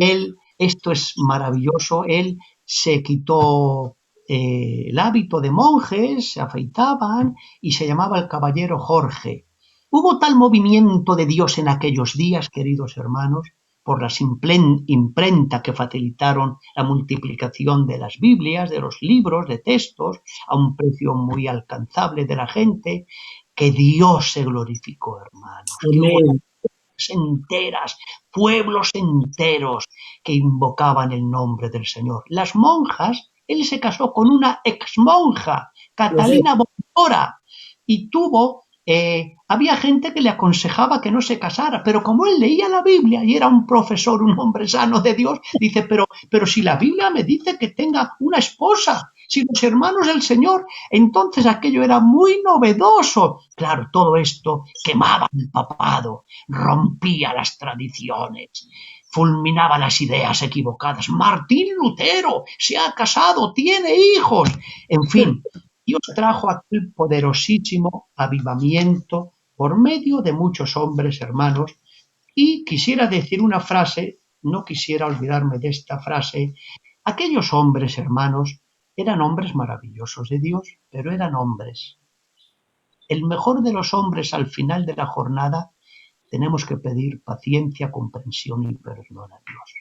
hermanos. Esto es maravilloso, él se quitó el hábito de monjes, se afeitaban y se llamaba el caballero Jorge. Hubo tal movimiento de Dios en aquellos días, queridos hermanos, por la imprenta que facilitaron la multiplicación de las Biblias, de los libros, de textos, a un precio muy alcanzable de la gente, que Dios se glorificó, hermanos. Que hubo enteras, pueblos enteros que invocaban el nombre del Señor. Las monjas, él se casó con una exmonja, Catalina Bondora, y había gente que le aconsejaba que no se casara, pero como él leía la Biblia y era un profesor, un hombre sano de Dios, dice: pero si la Biblia me dice que tenga una esposa, si los hermanos del Señor. Entonces aquello era muy novedoso. Claro, todo esto quemaba el papado, rompía las tradiciones, fulminaba las ideas equivocadas. Martín Lutero se ha casado, tiene hijos. En fin, Dios trajo aquel poderosísimo avivamiento por medio de muchos hombres, hermanos. Y quisiera decir una frase, no quisiera olvidarme de esta frase: aquellos hombres, hermanos, eran hombres maravillosos de Dios, pero eran hombres. El mejor de los hombres al final de la jornada tenemos que pedir paciencia, comprensión y perdón a Dios.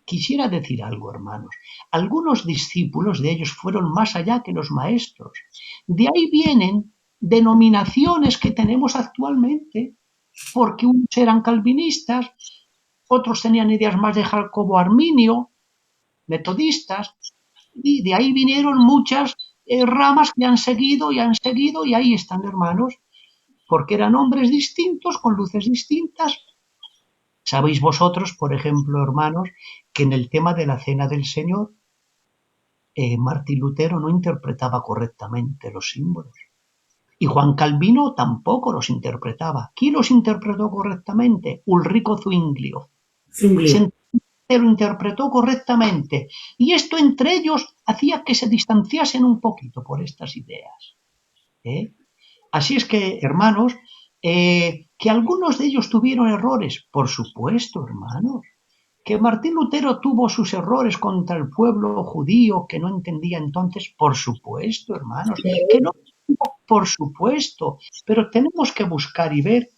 Quisiera decir algo, hermanos. Algunos discípulos de ellos fueron más allá que los maestros. De ahí vienen denominaciones que tenemos actualmente, porque unos eran calvinistas, otros tenían ideas más de Jacobo Arminio, metodistas, y de ahí vinieron muchas ramas que han seguido, y ahí están, hermanos, porque eran hombres distintos, con luces distintas. Sabéis vosotros, por ejemplo, hermanos, que en el tema de la Cena del Señor, Martín Lutero no interpretaba correctamente los símbolos. Y Juan Calvino tampoco los interpretaba. ¿Quién los interpretó correctamente? Ulrico Zwinglio. Lo interpretó correctamente. Y esto entre ellos hacía que se distanciasen un poquito por estas ideas. Así es que, hermanos, que algunos de ellos tuvieron errores, por supuesto, hermanos. ¿Que Martín Lutero tuvo sus errores contra el pueblo judío que no entendía entonces? Por supuesto, hermanos, que no, por supuesto, pero tenemos que buscar y ver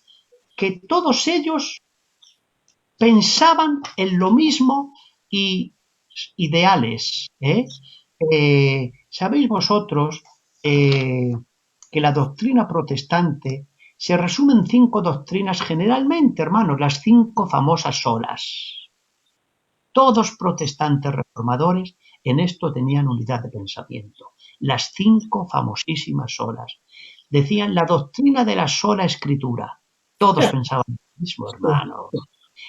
que todos ellos pensaban en lo mismo y ideales. Sabéis vosotros que la doctrina protestante se resume en 5 doctrinas generalmente, hermanos, las 5 famosas solas. Todos protestantes reformadores en esto tenían unidad de pensamiento. Las 5 famosísimas solas. Decían la doctrina de la sola escritura. Todos pensaban lo mismo, hermano.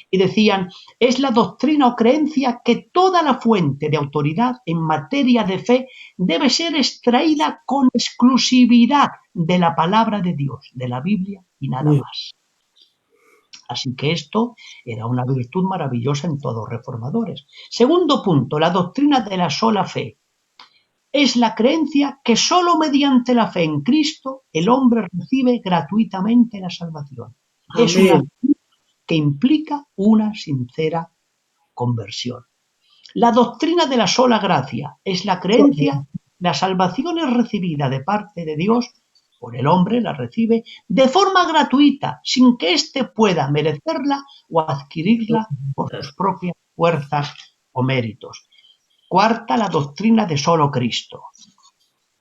Y decían, es la doctrina o creencia que toda la fuente de autoridad en materia de fe debe ser extraída con exclusividad de la palabra de Dios, de la Biblia y nada más. Así que esto era una virtud maravillosa en todos los reformadores. Segundo punto, la doctrina de la sola fe. Es la creencia que solo mediante la fe en Cristo el hombre recibe gratuitamente la salvación. Amén. Es una fe que implica una sincera conversión. La doctrina de la sola gracia es la creencia que la salvación es recibida de parte de Dios por el hombre, la recibe de forma gratuita, sin que éste pueda merecerla o adquirirla por sus propias fuerzas o méritos. Cuarta, la doctrina de solo Cristo.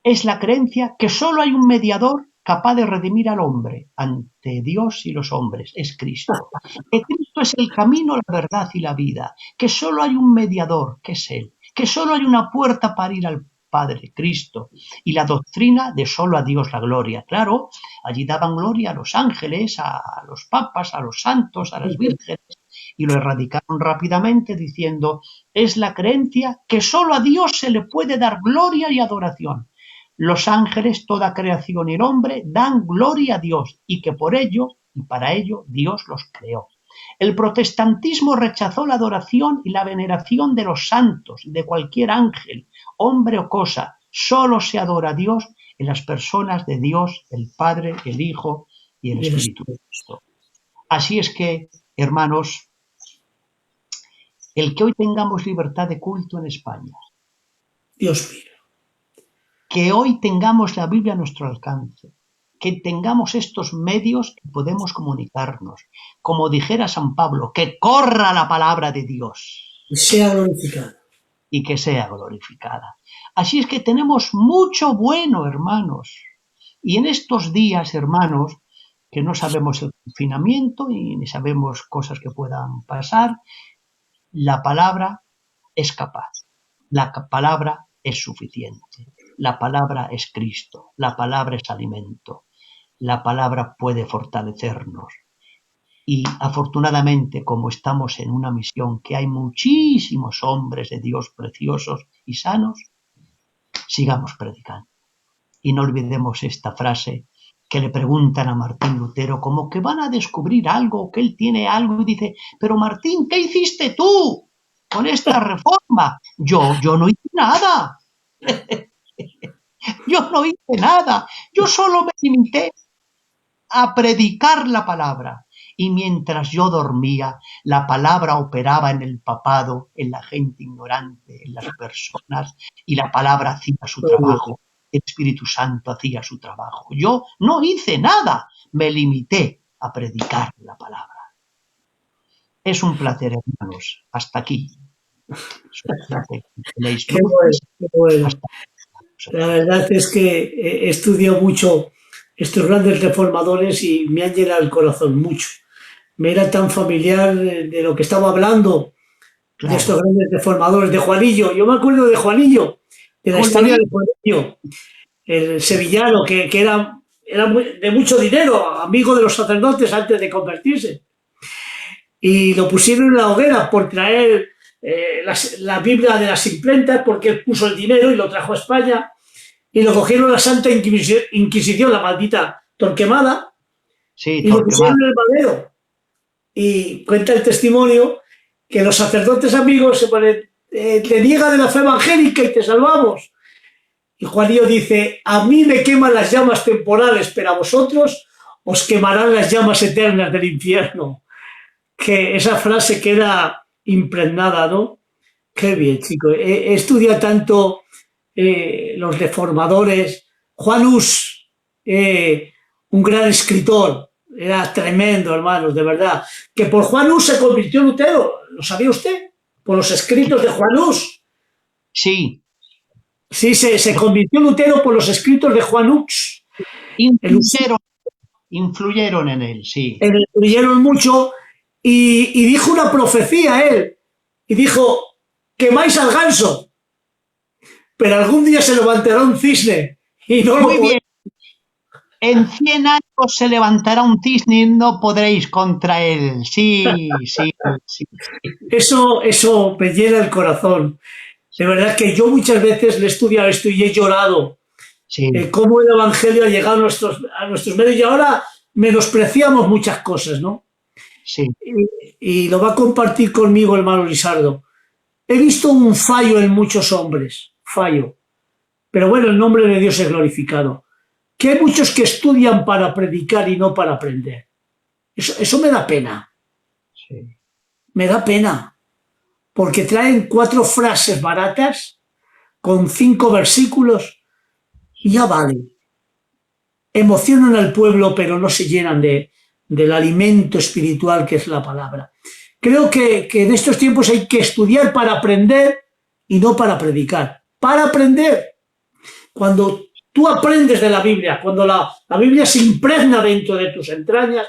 Es la creencia que solo hay un mediador capaz de redimir al hombre ante Dios y los hombres, es Cristo. Que Cristo es el camino, la verdad y la vida, que solo hay un mediador, que es Él, que solo hay una puerta para ir al Padre, Cristo, y la doctrina de solo a Dios la gloria. Claro, allí daban gloria a los ángeles, a los papas, a los santos, a las vírgenes, y lo erradicaron rápidamente diciendo, es la creencia que solo a Dios se le puede dar gloria y adoración. Los ángeles, toda creación y el hombre dan gloria a Dios y que por ello y para ello Dios los creó. El protestantismo rechazó la adoración y la veneración de los santos, de cualquier ángel, hombre o cosa. Solo se adora a Dios en las personas de Dios, el Padre, el Hijo y el Espíritu Santo. Así es que, hermanos, el que hoy tengamos libertad de culto en España, Dios mío, que hoy tengamos la Biblia a nuestro alcance, que tengamos estos medios que podemos comunicarnos, como dijera San Pablo, que corra la palabra de Dios. Y sea glorificada. Y que sea glorificada. Así es que tenemos mucho bueno, hermanos. Y en estos días, hermanos, que no sabemos el confinamiento y ni sabemos cosas que puedan pasar, la palabra es capaz. La palabra es suficiente. La palabra es Cristo. La palabra es alimento. La palabra puede fortalecernos. Y afortunadamente, como estamos en una misión que hay muchísimos hombres de Dios preciosos y sanos, sigamos predicando. Y no olvidemos esta frase que le preguntan a Martín Lutero, como que van a descubrir algo, que él tiene algo, y dice, pero Martín, ¿qué hiciste tú con esta reforma? Yo no hice nada. Yo no hice nada. Yo solo me limité a predicar la palabra. Y mientras yo dormía, la palabra operaba en el papado, en la gente ignorante, en las personas, y la palabra hacía su trabajo. El Espíritu Santo hacía su trabajo. Yo no hice nada, me limité a predicar la palabra. Es un placer, hermanos. Hasta aquí. Qué bueno. La verdad es que he estudiado mucho estos grandes reformadores y me han llenado el corazón mucho. Me era tan familiar de lo que estaba hablando, claro, de estos grandes reformadores, de Juanillo. Yo me acuerdo de Juanillo, de la historia de Juanillo, el sevillano, que era de mucho dinero, amigo de los sacerdotes antes de convertirse. Y lo pusieron en la hoguera por traer la Biblia de las imprentas, porque él puso el dinero y lo trajo a España. Y lo cogieron la Santa Inquisición, la maldita Torquemada, sí, y lo pusieron en el madero. Y cuenta el testimonio que los sacerdotes amigos se ponen, te niega de la fe evangélica y te salvamos. Y Juanillo dice, a mí me queman las llamas temporales, pero a vosotros os quemarán las llamas eternas del infierno. Que esa frase queda impregnada, ¿no? Qué bien, chico. He estudiado tanto los reformadores. Juan Hus, un gran escritor, era tremendo, hermanos, de verdad. Que por Juan Hus se convirtió Lutero, ¿lo sabía usted? Por los escritos de Juan Hus. Sí, Sí, se convirtió Lutero por los escritos de Juan Hus. influyeron, influyeron en él, sí. Influyeron mucho y dijo una profecía él. Y dijo, quemáis al ganso, pero algún día se levantará un cisne y no lo Muy podéis. bien. En 100 años se levantará un cisne y no podréis contra él. Sí, sí, sí, Eso me llena el corazón. De verdad que yo muchas veces le he estudiado esto y he llorado. sí, Cómo el Evangelio ha llegado a nuestros medios y ahora menospreciamos muchas cosas, ¿no? sí, Y lo va a compartir conmigo el hermano Lisardo. He visto un fallo en muchos hombres, fallo. Pero bueno, el nombre de Dios es glorificado. Que hay muchos que estudian para predicar y no para aprender. Eso me da pena. sí. Me da pena. Porque traen 4 frases baratas con 5 versículos y ya vale. Emocionan al pueblo, pero no se llenan del alimento espiritual que es la palabra. Creo que en estos tiempos hay que estudiar para aprender y no para predicar. Para aprender. Cuando tú aprendes de la Biblia, cuando la Biblia se impregna dentro de tus entrañas,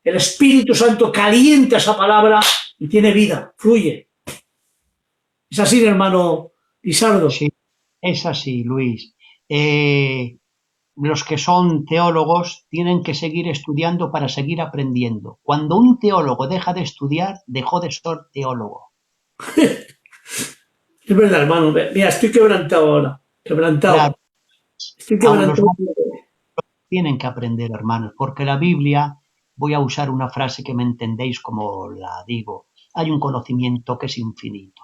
el Espíritu Santo calienta esa palabra y tiene vida, fluye. Es así, hermano Lisardo. Sí, es así, Luis. Los que son teólogos tienen que seguir estudiando para seguir aprendiendo. Cuando un teólogo deja de estudiar, dejó de ser teólogo. Es verdad, hermano. Mira, estoy quebrantado ahora. Claro, Quebrantado. Estoy aun los quebrantado. tienen que aprender, hermanos, porque la Biblia, voy a usar una frase que me entendéis como la digo, hay un conocimiento que es infinito.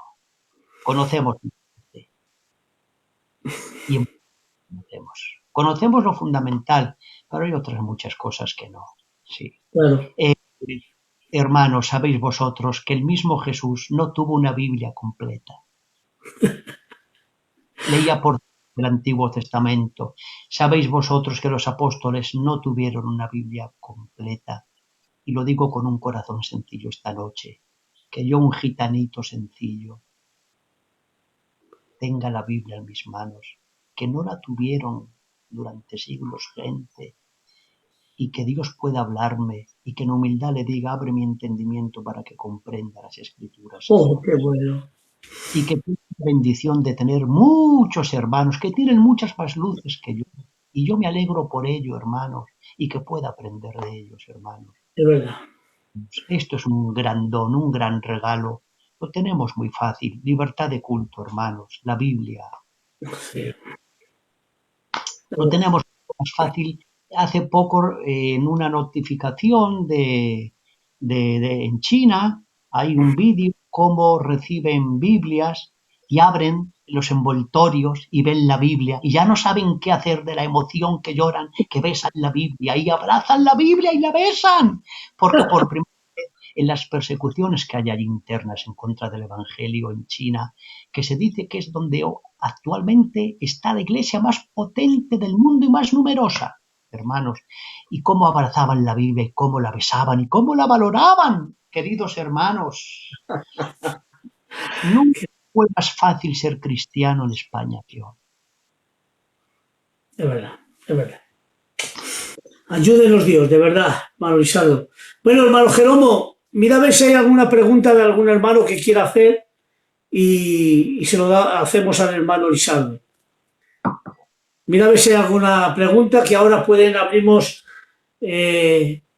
Conocemos y conocemos. Conocemos lo fundamental, pero hay otras muchas cosas que no. Sí. Claro. Hermanos, sabéis vosotros que el mismo Jesús no tuvo una Biblia completa. Leía por el Antiguo Testamento. Sabéis vosotros que los apóstoles no tuvieron una Biblia completa. Y lo digo con un corazón sencillo esta noche. Que yo, un gitanito sencillo, tenga la Biblia en mis manos. Que no la tuvieron durante siglos gente. Y que Dios pueda hablarme y que en humildad le diga, abre mi entendimiento para que comprenda las Escrituras. Oh, qué bueno. Y que tenga la bendición de tener muchos hermanos que tienen muchas más luces que yo. Y yo me alegro por ello, hermanos, y que pueda aprender de ellos, hermanos. Es verdad. Esto es un gran don, un gran regalo. Lo tenemos muy fácil. Libertad de culto, hermanos. La Biblia. Sí. Lo tenemos más fácil. Hace poco, en una notificación en China, hay un vídeo cómo reciben Biblias y abren los envoltorios y ven la Biblia y ya no saben qué hacer de la emoción que lloran, que besan la Biblia y abrazan la Biblia y la besan. Porque por primera vez en las persecuciones que hay allí internas en contra del Evangelio en China, que se dice que es donde actualmente está la iglesia más potente del mundo y más numerosa, hermanos, y cómo abrazaban la Biblia y cómo la besaban y cómo la valoraban, queridos hermanos. Nunca fue más fácil ser cristiano en España que hoy. Es verdad, es verdad. Ayúdenos Dios, de verdad, hermano Lisardo. Bueno, hermano Jeromo, mira a ver si hay alguna pregunta de algún hermano que quiera hacer y se lo hacemos al hermano Lisardo. Mira a ver si hay alguna pregunta que ahora abrimos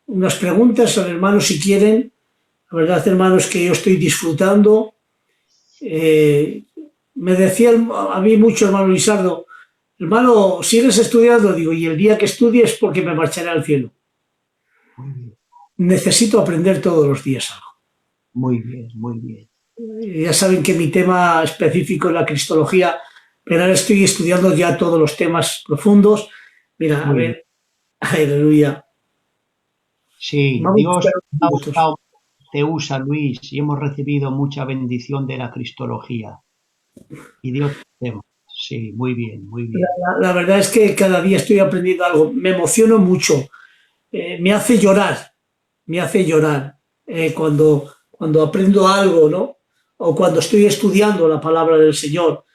unas preguntas al hermano si quieren. La verdad, hermanos, que yo estoy disfrutando. Me decía a mí mucho, hermano Lisardo, hermano, ¿sigues estudiando? Digo, y el día que estudies porque me marcharé al cielo. Muy bien, Necesito aprender todos los días algo. muy bien, muy bien. Ya saben que mi tema específico es la cristología, pero ahora estoy estudiando ya todos los temas profundos. Mira, a Muy ver, aleluya. Sí, Vamos a Dios esperar ha unos minutos. usado te usa, Luis, y hemos recibido mucha bendición de la cristología. Y Dios te ama. Sí, muy bien, muy bien. La verdad es que cada día estoy aprendiendo algo. Me emociono mucho. Me hace llorar. Me hace llorar cuando aprendo algo, ¿no? O cuando estoy estudiando la palabra del Señor.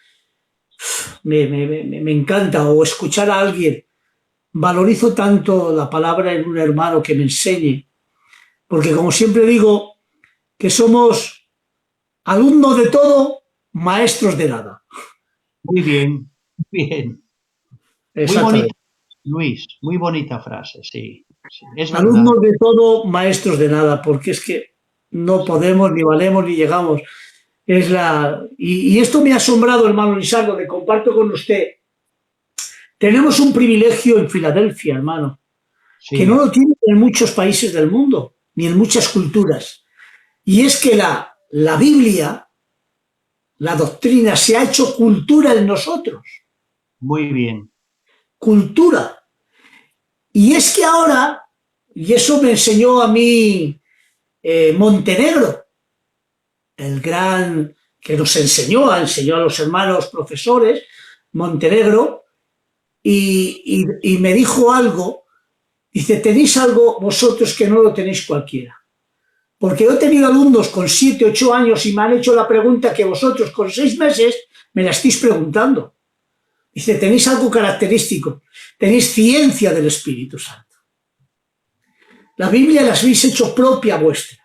Me encanta. O escuchar a alguien. Valorizo tanto la palabra en un hermano que me enseñe. Porque como siempre digo, que somos alumnos de todo, maestros de nada. Muy bien, muy bien. Muy bonita, Exactamente. Luis, muy bonita frase, sí, sí, es verdad. Alumnos de todo, maestros de nada, porque es que no podemos, ni valemos, ni llegamos. Y esto me ha asombrado, hermano Lisardo, que comparto con usted. Tenemos un privilegio en Filadelfia, hermano, que no Sí, lo tienen en muchos países del mundo, ni en muchas culturas. Y es que la Biblia, la doctrina, se ha hecho cultura en nosotros. muy bien. Cultura. Y es que ahora, y eso me enseñó a mí Montenegro, el gran que nos enseñó a los hermanos profesores, Montenegro, y me dijo algo, dice, tenéis algo vosotros que no lo tenéis cualquiera. Porque yo he tenido alumnos con 7, 8 años y me han hecho la pregunta que vosotros con 6 meses me la estáis preguntando. Dice, tenéis algo característico, tenéis ciencia del Espíritu Santo. La Biblia la habéis hecho propia vuestra.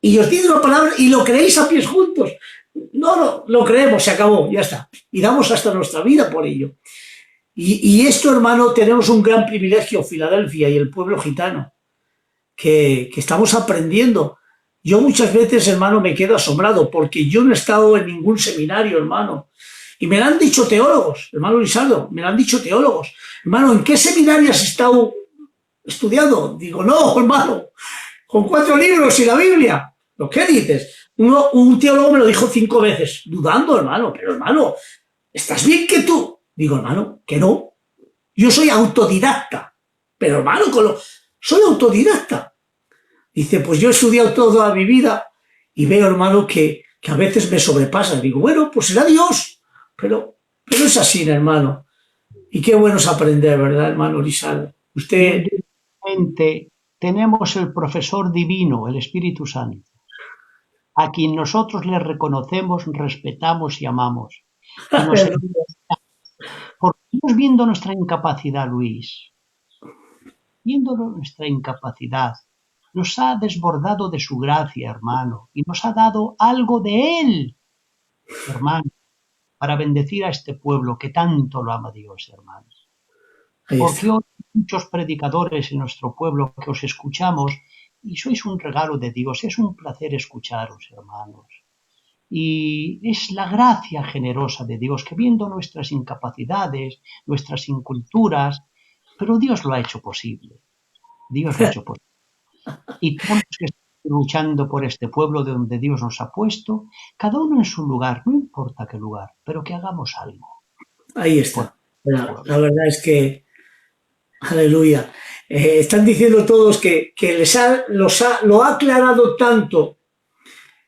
Y os digo una palabra y lo creéis a pies juntos. No, no, lo creemos, se acabó, ya está. Y damos hasta nuestra vida por ello. Y esto, hermano, tenemos un gran privilegio, Filadelfia y el pueblo gitano, que estamos aprendiendo. Yo muchas veces, hermano, me quedo asombrado porque yo no he estado en ningún seminario, hermano. Y me lo han dicho teólogos, hermano Lisardo, me lo han dicho teólogos. Hermano, ¿en qué seminario has estado estudiando? Digo, no, hermano, con 4 libros y la Biblia. ¿Lo qué dices? Un teólogo me lo dijo 5 veces, dudando, hermano, pero hermano, ¿estás bien que tú? Digo, hermano, que no. Yo soy autodidacta, pero hermano, soy autodidacta. Dice, pues yo he estudiado toda mi vida y veo, hermano, que a veces me sobrepasa. Digo, bueno, pues será Dios, pero es así, hermano. Y qué bueno es aprender, ¿verdad, hermano Lizardo? Y Usted, indudablemente tenemos el profesor divino, el Espíritu Santo, a quien nosotros le reconocemos, respetamos y amamos. Y nos porque estamos viendo nuestra incapacidad, Luis, viendo nuestra incapacidad, nos ha desbordado de su gracia, hermano, y nos ha dado algo de él, hermano, para bendecir a este pueblo que tanto lo ama Dios, hermano. ahí Porque está. hoy hay muchos predicadores en nuestro pueblo que os escuchamos y sois un regalo de Dios, es un placer escucharos, hermanos. Y es la gracia generosa de Dios que viendo nuestras incapacidades, nuestras inculturas, pero Dios lo ha hecho posible. Dios lo ha hecho posible. Y tenemos que estar luchando por este pueblo de donde Dios nos ha puesto, cada uno en su lugar, no importa qué lugar, pero que hagamos algo Ahí por está. el La pueblo. verdad es que, aleluya. Están diciendo todos que lo ha aclarado tanto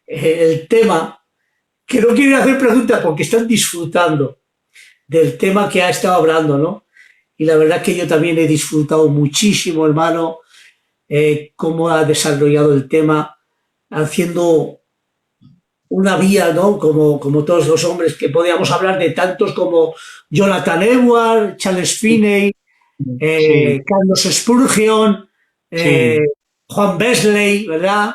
el tema que no quieren hacer preguntas porque están disfrutando del tema que ha estado hablando, ¿no? Y la verdad que yo también he disfrutado muchísimo, hermano, cómo ha desarrollado el tema, haciendo una vía, ¿no? Como todos los hombres, que podíamos hablar de tantos como Jonathan Edwards, Charles Finney, Sí, Carlos Spurgeon, eh, sí, Juan Wesley, ¿verdad?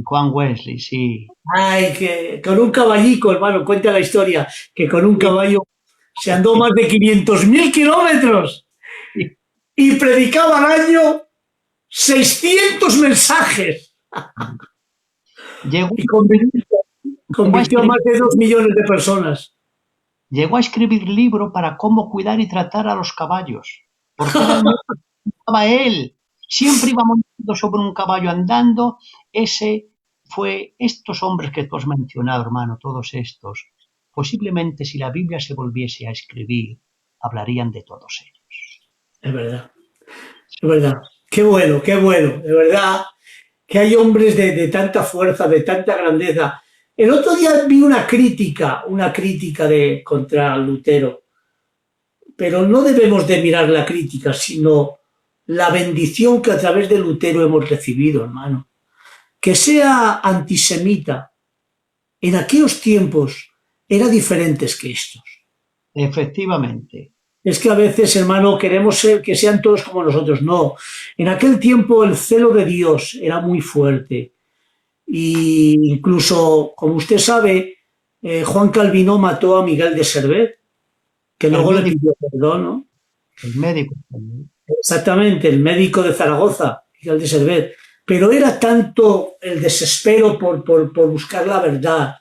Juan Wesley, sí. Ay, que con un caballico, hermano, cuenta la historia, que con un caballo se andó más de 500.000 kilómetros y predicaba al año 600 mensajes Llegó, y convirtió a más de 2 millones de personas. llegó a escribir libro para cómo cuidar y tratar a los caballos, porque era el modo que usaba él. Siempre iba montando sobre un caballo andando. Ese fue estos hombres que tú has mencionado, hermano, todos estos. Posiblemente si la Biblia se volviese a escribir, hablarían de todos ellos. Es verdad, es verdad. Qué bueno, de verdad que hay hombres de tanta fuerza, de tanta grandeza. El otro día vi una crítica contra Lutero, pero no debemos de mirar la crítica, sino la bendición que a través de Lutero hemos recibido, hermano. Que sea antisemita en aquellos tiempos era diferentes que estos. Efectivamente. Es que a veces, hermano, queremos que sean todos como nosotros. No. En aquel tiempo el celo de Dios era muy fuerte. Y incluso, como usted sabe, Juan Calvino mató a Miguel de Servet, que El luego le médico, pidió perdón, ¿no? el médico. Exactamente, el médico de Zaragoza, Miguel de Servet. Pero era tanto el desespero por buscar la verdad,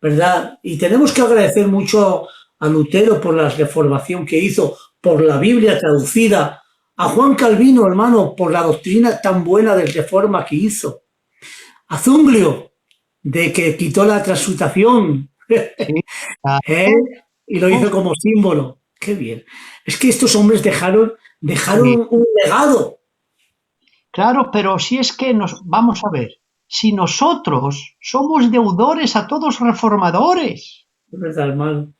¿verdad? Y tenemos que agradecer mucho a Lutero por la reformación que hizo, por la Biblia traducida, a Juan Calvino, hermano, por la doctrina tan buena de reforma que hizo, a Zunglio, de que quitó la transmutación, Sí, ¿eh? Y lo hizo como símbolo. Qué bien. Es que estos hombres dejaron sí. un legado. Claro, pero si es que vamos a ver, si nosotros somos deudores a todos reformadores, Es verdad, hermano.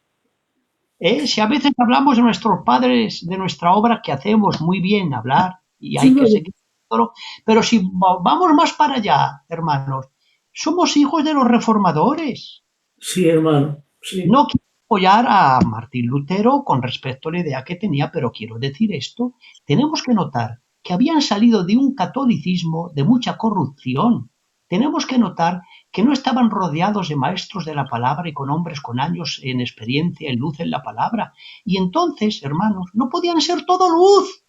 si a veces hablamos de nuestros padres, de nuestra obra que hacemos muy bien hablar y Sí, hay que seguir, pero si vamos más para allá, hermanos, somos hijos de los reformadores. sí, hermano. Sí. No quiero apoyar a Martín Lutero con respecto a la idea que tenía, pero quiero decir esto, tenemos que notar que habían salido de un catolicismo de mucha corrupción. Tenemos que notar que no estaban rodeados de maestros de la palabra y con hombres con años en experiencia y luz en la palabra. Y entonces, hermanos, no podían ser todo luz.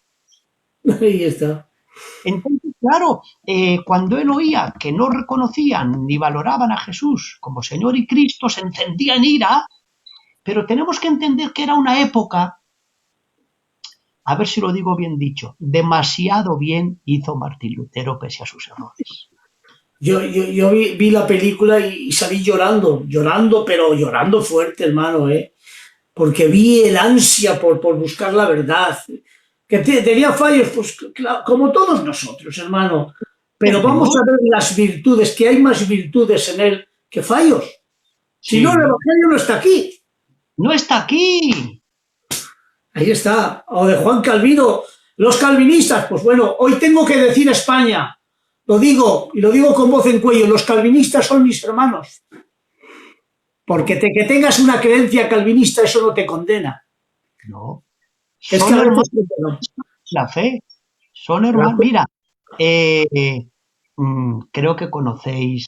Ahí está. Entonces, claro, cuando él oía que no reconocían ni valoraban a Jesús como Señor y Cristo, se encendía en ira. Pero tenemos que entender que era una época, a ver si lo digo bien dicho, demasiado bien hizo Martín Lutero pese a sus errores. Yo vi la película y salí llorando, pero llorando fuerte, hermano, ¿eh? Porque vi el ansia por buscar la verdad. Que tenía fallos, pues claro, como todos nosotros, hermano. Pero vamos Tenemos, a ver las virtudes, que hay más virtudes en él que fallos. Si no, el sí, Evangelio no está aquí. no está aquí. Ahí está. O de Juan Calvino. Los calvinistas, pues bueno, hoy tengo que decir España. Lo digo, y lo digo con voz en cuello. Los calvinistas son mis hermanos. Porque No, que tengas una creencia calvinista, eso no te condena. no. Es que Son a veces... hermanos de la fe. Son hermanos. Mira, creo que conocéis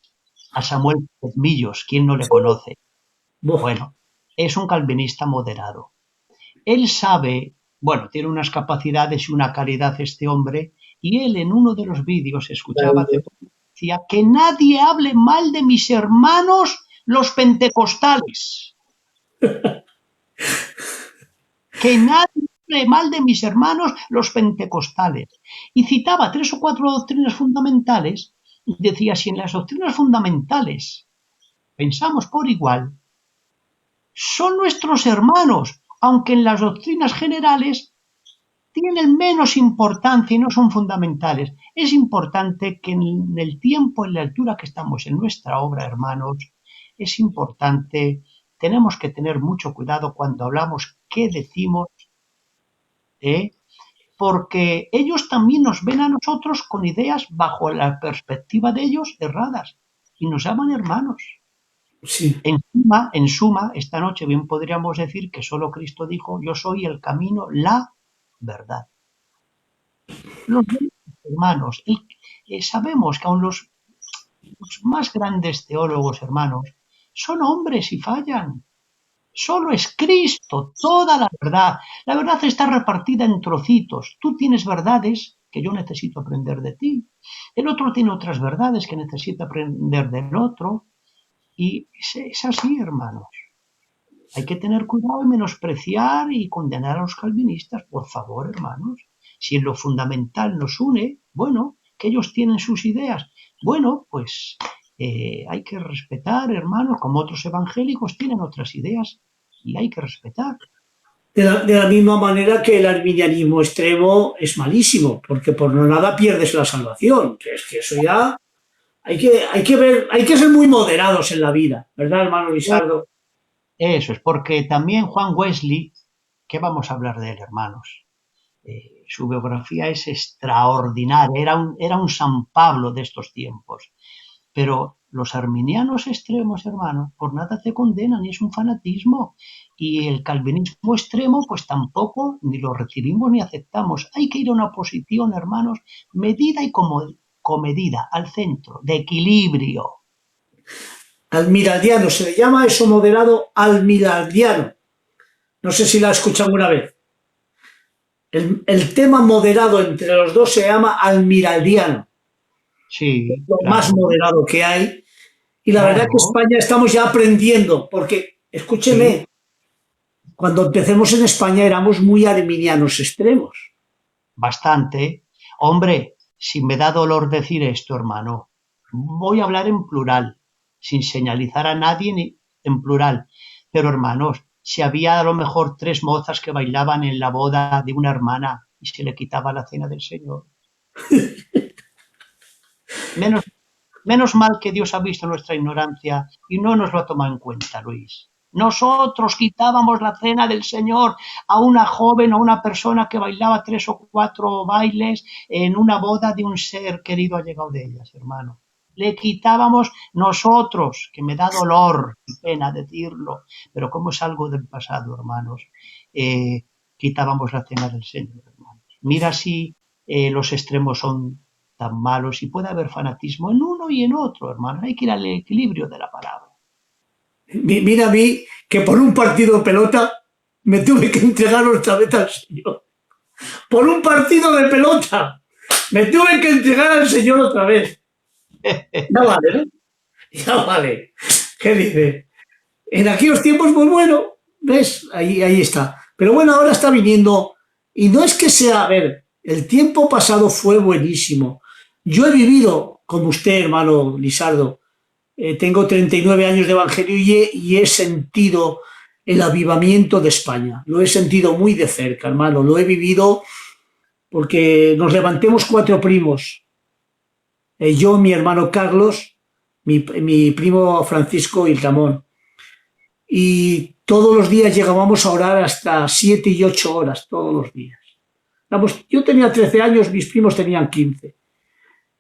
a Samuel Millos. ¿Quién no le conoce? Buah, Bueno, es un calvinista moderado. Él sabe, bueno, tiene unas capacidades y una calidad este hombre, y él en uno de los vídeos escuchaba hace poco, decía que nadie hable mal de mis hermanos los pentecostales, que nadie hable mal de mis hermanos los pentecostales. Y citaba 3 o 4 doctrinas fundamentales y decía, si en las doctrinas fundamentales pensamos por igual, son nuestros hermanos, aunque en las doctrinas generales tienen menos importancia y no son fundamentales. Es importante que en el tiempo, en la altura que estamos en nuestra obra, hermanos, es importante, tenemos que tener mucho cuidado cuando hablamos qué decimos, ¿eh? Porque ellos también nos ven a nosotros con ideas bajo la perspectiva de ellos erradas y nos llaman hermanos. sí. En suma, esta noche bien podríamos decir que solo Cristo dijo, yo soy el camino, la verdad. Los hermanos, sabemos que aun los más grandes teólogos, hermanos, son hombres y fallan. Solo es Cristo, toda la verdad. La verdad está repartida en trocitos. Tú tienes verdades que yo necesito aprender de ti. El otro tiene otras verdades que necesita aprender del otro. Y es así, hermanos. Hay que tener cuidado y menospreciar y condenar a los calvinistas, por favor, hermanos. Si en lo fundamental nos une, bueno, que ellos tienen sus ideas, bueno, pues hay que respetar, hermanos, como otros evangélicos tienen otras ideas y hay que respetar. De la misma manera que el arminianismo extremo es malísimo, porque por no nada pierdes la salvación. Es que eso ya... hay que ser muy moderados en la vida, ¿verdad, hermano Lisardo? Eso es, porque también Juan Wesley, ¿qué vamos a hablar de él, hermanos? Su biografía es extraordinaria, era un San Pablo de estos tiempos. Pero los arminianos extremos, hermano, por nada te condenan y es un fanatismo. Y el calvinismo extremo, pues tampoco ni lo recibimos ni aceptamos. Hay que ir a una posición, hermanos, medida y comedida, al centro, de equilibrio. Almiraldiano, se le llama eso moderado almiraldiano. No sé si la has escuchado alguna vez. El tema moderado entre los dos se llama almiraldiano. Es Sí, lo más claro, moderado que hay. Y la verdad que claro, España estamos ya aprendiendo, porque, sí, escúcheme, cuando empecemos en España éramos muy arminianos extremos. bastante. Hombre, si me da dolor decir esto, hermano, voy a hablar en plural, sin señalizar a nadie ni en plural. Pero, hermanos, si había a lo mejor tres mozas que bailaban en la boda de una hermana y se le quitaba la cena del Señor. Menos, menos mal que Dios ha visto nuestra ignorancia y no nos lo ha tomado en cuenta, Luis. Nosotros quitábamos la cena del Señor a una joven o una persona que bailaba tres o cuatro bailes en una boda de un ser querido allegado de ellas, hermano. Le quitábamos nosotros, que me da dolor y pena decirlo, pero como es algo del pasado, hermanos, quitábamos la cena del Señor, hermanos. Mira si los extremos son tan malos y puede haber fanatismo en uno y en otro, hermano. Hay que ir al equilibrio de la palabra. Mira a mí que por un partido de pelota me tuve que entregar otra vez al Señor. Por un partido de pelota me tuve que entregar al Señor otra vez. Ya vale, ¿no? Ya vale. ¿Qué dice? En aquellos tiempos, pues bueno, ¿ves? Ahí está. Pero bueno, ahora está viniendo. Y no es que sea, a ver, el tiempo pasado fue buenísimo. Yo he vivido, como usted, hermano Lisardo, tengo 39 años de evangelio y he sentido el avivamiento de España. Lo he sentido muy de cerca, hermano. Lo he vivido porque nos levantemos cuatro primos. Yo, mi hermano Carlos, mi primo Francisco y Ramón. Y todos los días llegábamos a orar hasta 7 y 8 horas, todos los días. Vamos, yo tenía 13 años, mis primos tenían 15.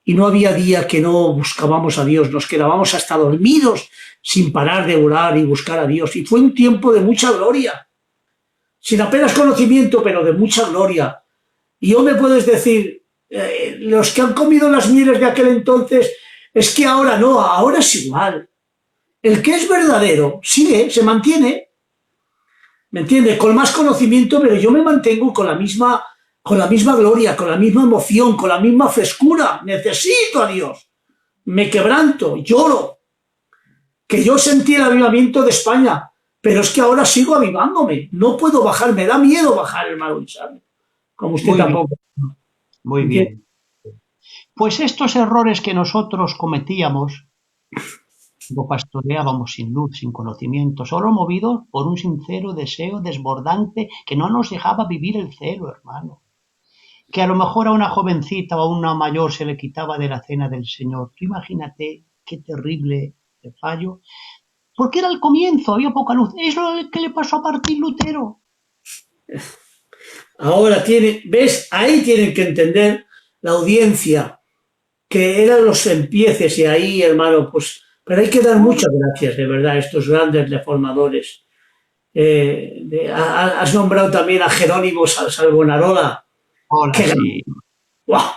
Y no había día que no buscábamos a Dios, nos quedábamos hasta dormidos sin parar de orar y buscar a Dios. Y fue un tiempo de mucha gloria, sin apenas conocimiento, pero de mucha gloria. Y yo me puedes decir, los que han comido las mieles de aquel entonces, es que ahora no, ahora es igual. El que es verdadero sigue, se mantiene, ¿me entiendes? Con más conocimiento, pero yo me mantengo con la misma gloria, con la misma emoción, con la misma frescura. Necesito a Dios. Me quebranto, lloro. Que yo sentí el avivamiento de España, pero es que ahora sigo avivándome. No puedo bajar, me da miedo bajar, hermano Isabel. Como usted Muy bien, tampoco. muy ¿Entiende? bien. Pues estos errores que nosotros cometíamos, lo pastoreábamos sin luz, sin conocimiento, solo movidos por un sincero deseo desbordante que no nos dejaba vivir el celo, hermano. Que a lo mejor a una jovencita o a una mayor se le quitaba de la cena del Señor. Tú imagínate qué terrible fallo. Porque era el comienzo, había poca luz. Es lo que le pasó a Martín Lutero. Ahora tiene, ¿ves? Ahí tienen que entender la audiencia que eran los empieces y ahí, hermano, pues, pero hay que dar muchas gracias, de verdad, a estos grandes reformadores. Has nombrado también a Jerónimo Salvonarola, Hola, que sí. ¡guau!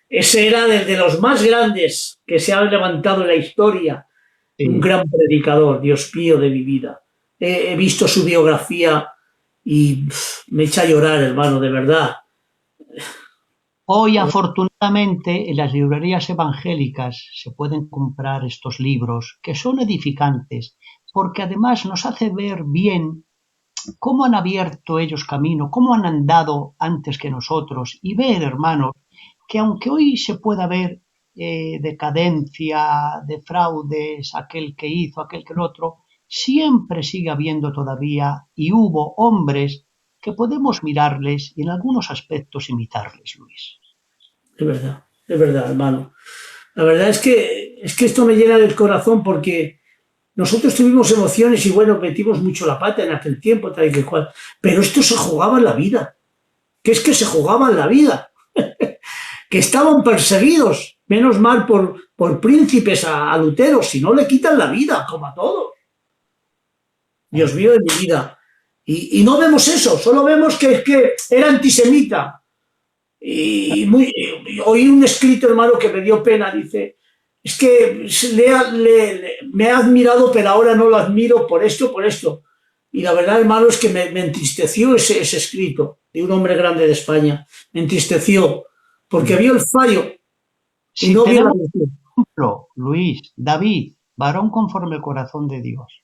Ese era de los más grandes que se han levantado en la historia, un Sí. gran predicador, Dios mío de mi vida. He visto su biografía y me echa a llorar, hermano, de verdad. Hoy, afortunadamente, en las librerías evangélicas se pueden comprar estos libros que son edificantes, porque además nos hace ver bien cómo han abierto ellos camino, cómo han andado antes que nosotros, y ver, hermanos, que aunque hoy se pueda ver decadencia, de fraudes, aquel que hizo, aquel que el otro, siempre sigue habiendo todavía y hubo hombres que podemos mirarles y en algunos aspectos imitarles, Luis. Es verdad, hermano. La verdad es que esto me llena del corazón porque nosotros tuvimos emociones y bueno, metimos mucho la pata en aquel tiempo, tal y que cual. Pero esto se jugaba en la vida. Que es que se jugaba en la vida. Que estaban perseguidos, menos mal por príncipes adulteros, si no le quitan la vida, como a todos. Dios mío de mi vida. Y no vemos eso, solo vemos que es que era antisemita. Oí un escrito, hermano, que me dio pena, dice, es que me ha admirado, pero ahora no lo admiro por esto, por esto. Y la verdad, hermano, es que me entristeció ese escrito de un hombre grande de España. Me entristeció, porque vio el fallo y Si no vio la tenemos virtud. ejemplo, Luis, David, varón conforme el corazón de Dios.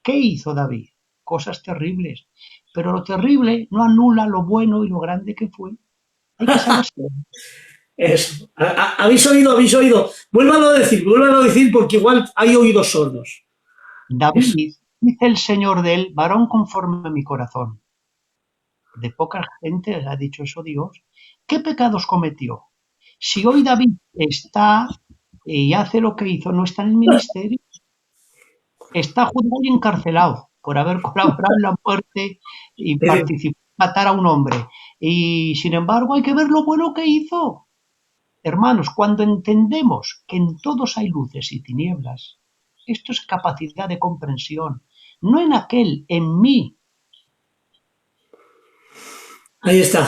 ¿Qué hizo David? Cosas terribles. Pero lo terrible no anula lo bueno y lo grande que fue. Hay que saber. Eso. Habéis oído, habéis oído. Vuélvalo a decir, porque igual hay oídos sordos. Eso. David, dice el Señor de él, varón conforme a mi corazón. De poca gente le ha dicho eso Dios. ¿Qué pecados cometió? Si hoy David está y hace lo que hizo, no está en el ministerio, está juzgado y encarcelado por haber colaborado en la muerte y participado en matar a un hombre. Y sin embargo hay que ver lo bueno que hizo. Hermanos, cuando entendemos que en todos hay luces y tinieblas, esto es capacidad de comprensión. No en aquel, en mí. Ahí está,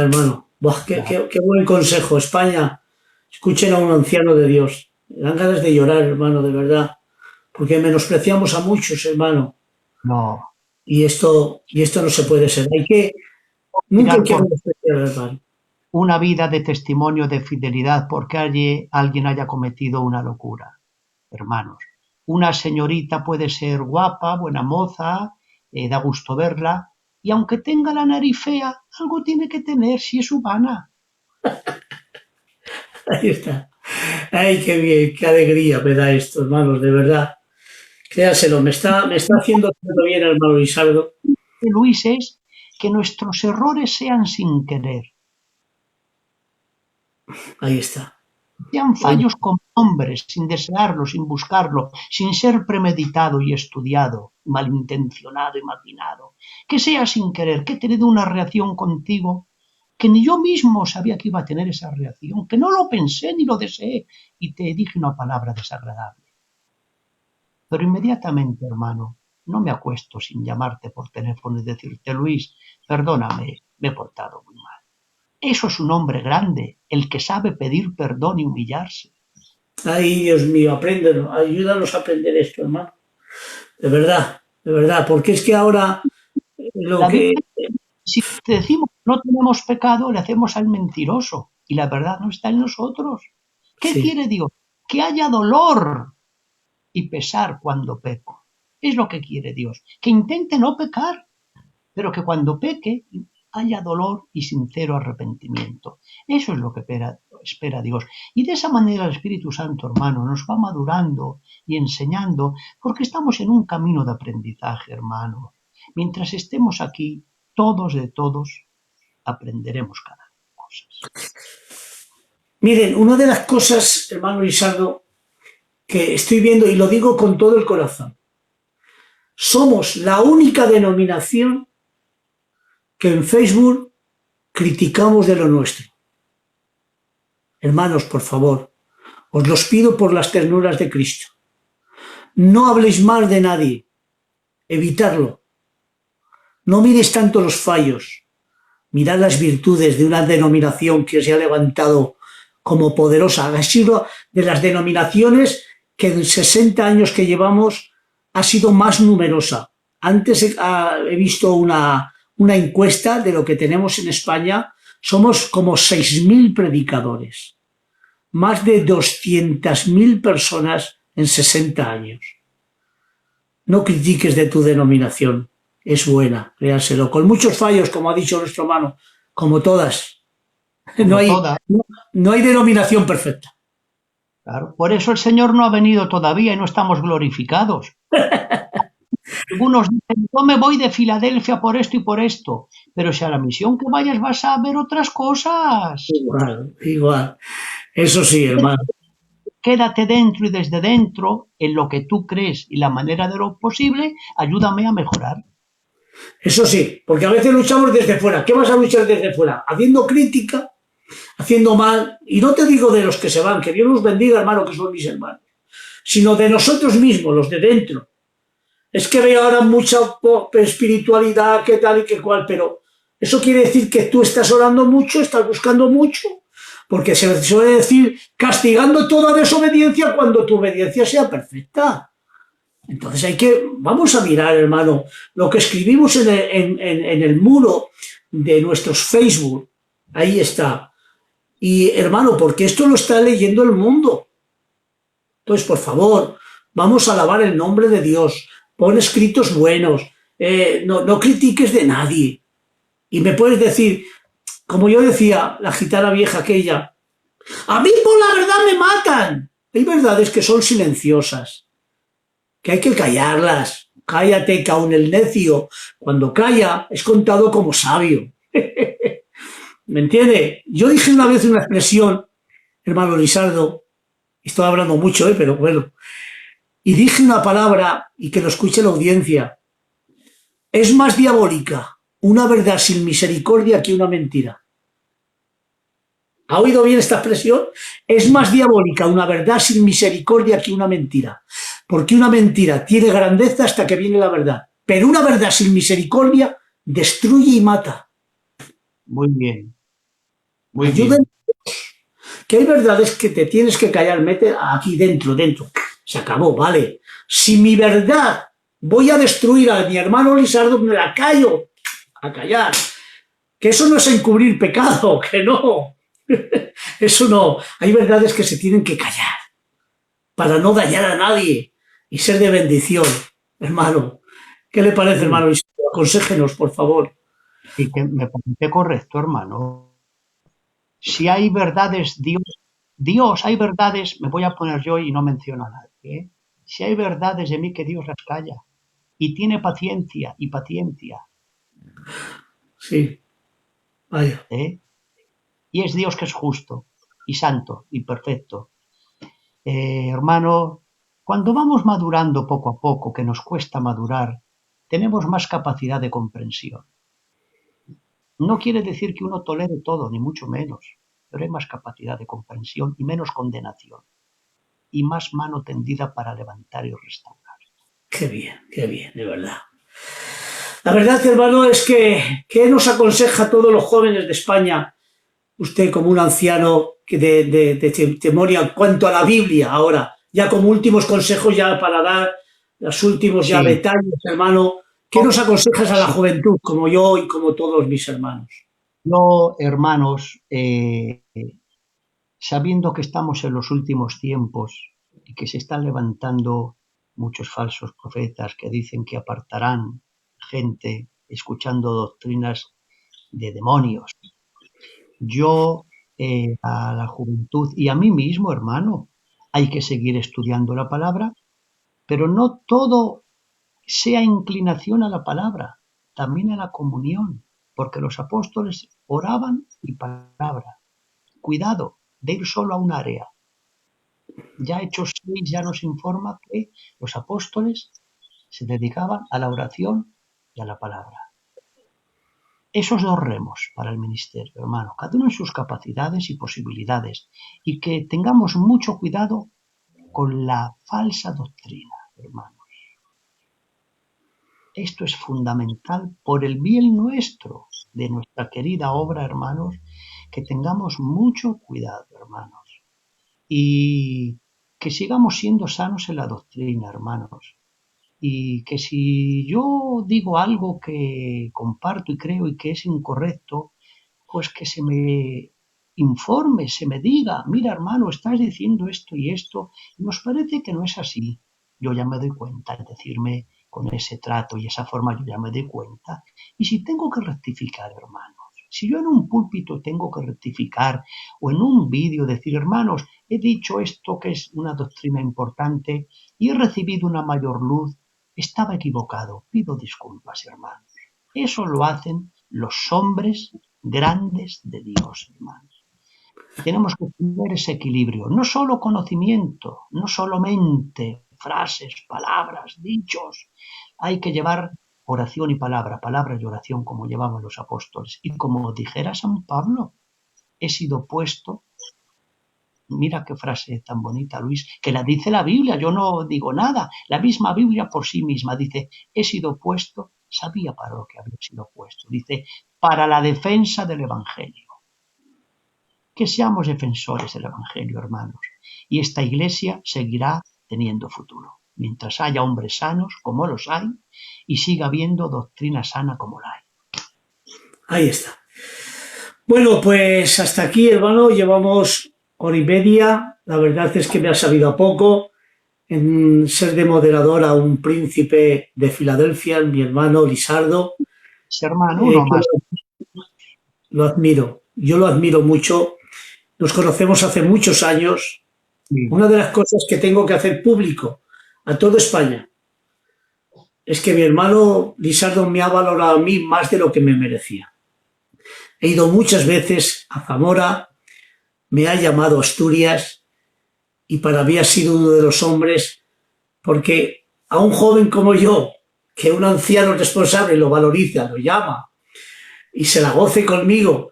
hermano. Buah, qué buen consejo. España, escuchen a un anciano de Dios. Me dan ganas de llorar, hermano, de verdad. Porque menospreciamos a muchos, hermano. No, Y esto no se puede ser. Nunca hay mirar que por menospreciar, hermano. una vida de testimonio de fidelidad porque alguien haya cometido una locura. Hermanos, una señorita puede ser guapa, buena moza, da gusto verla, y aunque tenga la nariz fea, algo tiene que tener si es humana. Ahí está. Ay, qué bien, qué alegría me da esto, hermanos, de verdad. Créaselo, me está haciendo todo bien, hermano Lisardo. Luis, es que nuestros errores sean sin querer, Ahí está. sean fallos como hombres, sin desearlo, sin buscarlo, sin ser premeditado y estudiado, malintencionado y maquinado. Que sea sin querer, que he tenido una reacción contigo que ni yo mismo sabía que iba a tener esa reacción, que no lo pensé ni lo deseé y te dije una palabra desagradable. Pero inmediatamente, hermano, no me acuesto sin llamarte por teléfono y decirte, Luis, perdóname, me he portado muy mal. Eso es un hombre grande, el que sabe pedir perdón y humillarse. Ay, Dios mío, apréndelo, ayúdanos a aprender esto, hermano. De verdad, porque es que ahora lo La que... Biblia, si te decimos que no tenemos pecado, le hacemos al mentiroso y la verdad no está en nosotros. ¿Qué Sí, quiere Dios? Que haya dolor y pesar cuando peco. Es lo que quiere Dios. Que intente no pecar, pero que cuando peque haya dolor y sincero arrepentimiento. Eso es lo que espera Dios. Y de esa manera el Espíritu Santo, hermano, nos va madurando y enseñando, porque estamos en un camino de aprendizaje, hermano. Mientras estemos aquí, todos de todos aprenderemos cada cosa. miren, una de las cosas, hermano Lisardo, que estoy viendo, y lo digo con todo el corazón, somos la única denominación que en Facebook criticamos de lo nuestro. Hermanos, por favor, os los pido por las ternuras de Cristo. No habléis mal de nadie, evitarlo. No miréis tanto los fallos, mirad las virtudes de una denominación que se ha levantado como poderosa. Ha sido de las denominaciones que en 60 años que llevamos ha sido más numerosa. Antes he visto una encuesta de lo que tenemos en España. Somos como 6.000 predicadores, más de 200.000 personas en 60 años. No critiques de tu denominación, es buena, créaselo, con muchos fallos, como ha dicho nuestro hermano, como todas. No Como hay, toda. no hay denominación perfecta. Claro. Por eso el Señor no ha venido todavía y no estamos glorificados. Algunos dicen, yo me voy de Filadelfia por esto y por esto, pero si a la misión que vayas vas a ver otras cosas. Igual, igual. Eso sí, hermano. quédate dentro y desde dentro, en lo que tú crees y la manera de lo posible, ayúdame a mejorar. Eso sí, porque a veces luchamos desde fuera. ¿Qué vas a luchar desde fuera? Haciendo crítica, haciendo mal. Y no te digo de los que se van, que Dios los bendiga, hermano, que son mis hermanos, sino de nosotros mismos, los de dentro. Es que veo ahora mucha espiritualidad, qué tal y qué cual, pero eso quiere decir que tú estás orando mucho, estás buscando mucho, porque se suele decir castigando toda desobediencia cuando tu obediencia sea perfecta. Entonces vamos a mirar, hermano, lo que escribimos en el muro de nuestros Facebook, ahí está. Y hermano, porque esto lo está leyendo el mundo. Entonces, por favor, vamos a alabar el nombre de Dios, pon escritos buenos, no critiques de nadie. Y me puedes decir, como yo decía, la gitana vieja aquella, a mí por la verdad me matan. Hay verdades que son silenciosas, que hay que callarlas. Cállate, que aun el necio, cuando calla, es contado como sabio. ¿Me entiende? Yo dije una vez una expresión, hermano Lisardo, estoy hablando mucho, pero bueno, y dije una palabra, y que lo escuche la audiencia, es más diabólica una verdad sin misericordia que una mentira. ¿Ha oído bien esta expresión? Es más diabólica una verdad sin misericordia que una mentira. Porque una mentira tiene grandeza hasta que viene la verdad. Pero una verdad sin misericordia destruye y mata. Muy bien. Muy Ayúdenme. bien. Que hay verdades que te tienes que callar. Mete aquí dentro. Se acabó, vale. Si mi verdad voy a destruir a mi hermano Lisardo, me la callo. A callar. Que eso no es encubrir pecado, que no. Eso no. Hay verdades que se tienen que callar para no dañar a nadie y ser de bendición, hermano. ¿Qué le parece, hermano? Aconséjenos, por favor. Y que me parece correcto, hermano. Si hay verdades, Dios, hay verdades, me voy a poner yo y no menciono a nadie, ¿eh? Si hay verdades de mí que Dios las calla y tiene paciencia y paciencia. Sí, vaya. ¿Eh? Y es Dios que es justo y santo y perfecto. Hermano, cuando vamos madurando poco a poco, que nos cuesta madurar, tenemos más capacidad de comprensión. No quiere decir que uno tolere todo, ni mucho menos, pero hay más capacidad de comprensión y menos condenación, y más mano tendida para levantar y restaurar. Qué bien, de verdad. La verdad, hermano, es que ¿qué nos aconseja a todos los jóvenes de España? Usted como un anciano de memoria en cuanto a la Biblia ahora, ya como últimos consejos ya para dar los últimos ya Sí, detalles, hermano, ¿qué nos aconsejas a la sí. juventud, como yo y como todos mis hermanos? Yo, hermanos, sabiendo que estamos en los últimos tiempos y que se están levantando muchos falsos profetas que dicen que apartarán gente escuchando doctrinas de demonios, yo a la juventud y a mí mismo, hermano, hay que seguir estudiando la palabra, pero no todo sea inclinación a la palabra, también a la comunión, porque los apóstoles oraban y palabra. Cuidado de ir solo a un área. Ya Hechos 6 ya nos informa que los apóstoles se dedicaban a la oración y a la palabra. Esos dos remos para el ministerio, hermano, cada uno en sus capacidades y posibilidades, y que tengamos mucho cuidado con la falsa doctrina, hermanos. Esto es fundamental por el bien nuestro, de nuestra querida obra, hermanos, que tengamos mucho cuidado, hermanos, y que sigamos siendo sanos en la doctrina, hermanos, y que si yo digo algo que comparto y creo y que es incorrecto, pues que se me informe, se me diga, mira hermano, estás diciendo esto y esto, y nos parece que no es así. Yo ya me doy cuenta, es decirme con ese trato y esa forma, yo ya me doy cuenta. Y si tengo que rectificar, hermanos, si yo en un púlpito tengo que rectificar o en un vídeo decir, hermanos, he dicho esto que es una doctrina importante y he recibido una mayor luz, estaba equivocado, pido disculpas, hermanos. Eso lo hacen los hombres grandes de Dios, hermanos. Tenemos que tener ese equilibrio, no solo conocimiento, no solo mente, frases, palabras, dichos. Hay que llevar oración y palabra, palabra y oración como llevaban los apóstoles. Y como dijera San Pablo, he sido puesto, mira qué frase tan bonita, Luis, que la dice la Biblia, yo no digo nada, la misma Biblia por sí misma dice, he sido puesto, sabía para lo que había sido puesto, dice, para la defensa del Evangelio. Que seamos defensores del Evangelio, hermanos, y esta Iglesia seguirá teniendo futuro, mientras haya hombres sanos como los hay y siga habiendo doctrina sana como la hay. Ahí está. Bueno, pues hasta aquí, hermano, llevamos hora y media. La verdad es que me ha sabido a poco en ser de moderador a un príncipe de Filadelfia, mi hermano Lisardo, Hermano, uno que más. lo admiro. Yo lo admiro mucho. Nos conocemos hace muchos años. Sí. Una de las cosas que tengo que hacer público a toda España es que mi hermano Lisardo me ha valorado a mí más de lo que me merecía. He ido muchas veces a Zamora, me ha llamado a Asturias y para mí ha sido uno de los hombres porque a un joven como yo, que un anciano responsable lo valoriza, lo llama y se la goce conmigo,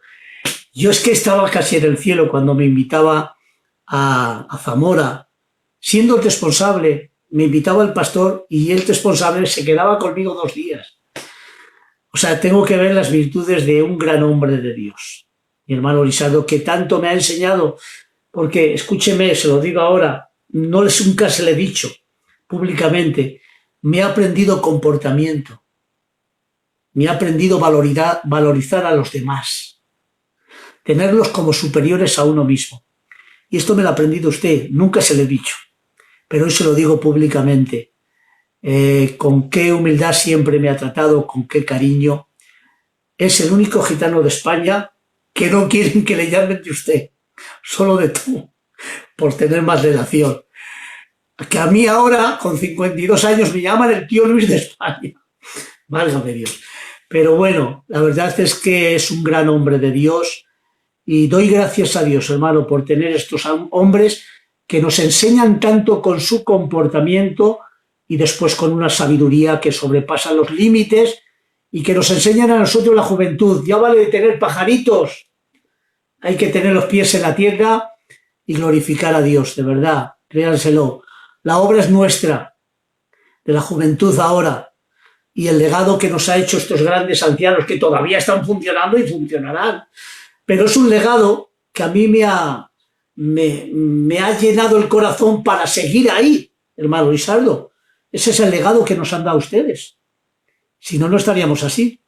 yo es que estaba casi en el cielo cuando me invitaba a Zamora, siendo el responsable, me invitaba el pastor y el responsable se quedaba conmigo 2 días. O sea, tengo que ver las virtudes de un gran hombre de Dios, mi hermano Lisardo, que tanto me ha enseñado, porque escúcheme, se lo digo ahora, nunca se le he dicho públicamente, me ha aprendido comportamiento, me ha aprendido valorizar a los demás, tenerlos como superiores a uno mismo. Y esto me lo ha aprendido usted, nunca se lo he dicho, pero hoy se lo digo públicamente. Con qué humildad siempre me ha tratado, con qué cariño. Es el único gitano de España que no quieren que le llamen de usted, solo de tú, por tener más relación. Que a mí ahora, con 52 años, me llaman el tío Luis de España. Válgame Dios. Pero bueno, la verdad es que es un gran hombre de Dios y doy gracias a Dios, hermano, por tener estos hombres que nos enseñan tanto con su comportamiento y después con una sabiduría que sobrepasa los límites y que nos enseñan a nosotros la juventud. Ya vale de tener pajaritos, hay que tener los pies en la tierra y glorificar a Dios, de verdad, créanselo. La obra es nuestra, de la juventud ahora, y el legado que nos ha hecho estos grandes ancianos que todavía están funcionando y funcionarán. Pero es un legado que a mí me ha llenado el corazón para seguir ahí, hermano Lisardo. Ese es el legado que nos han dado ustedes. Si no, no estaríamos así.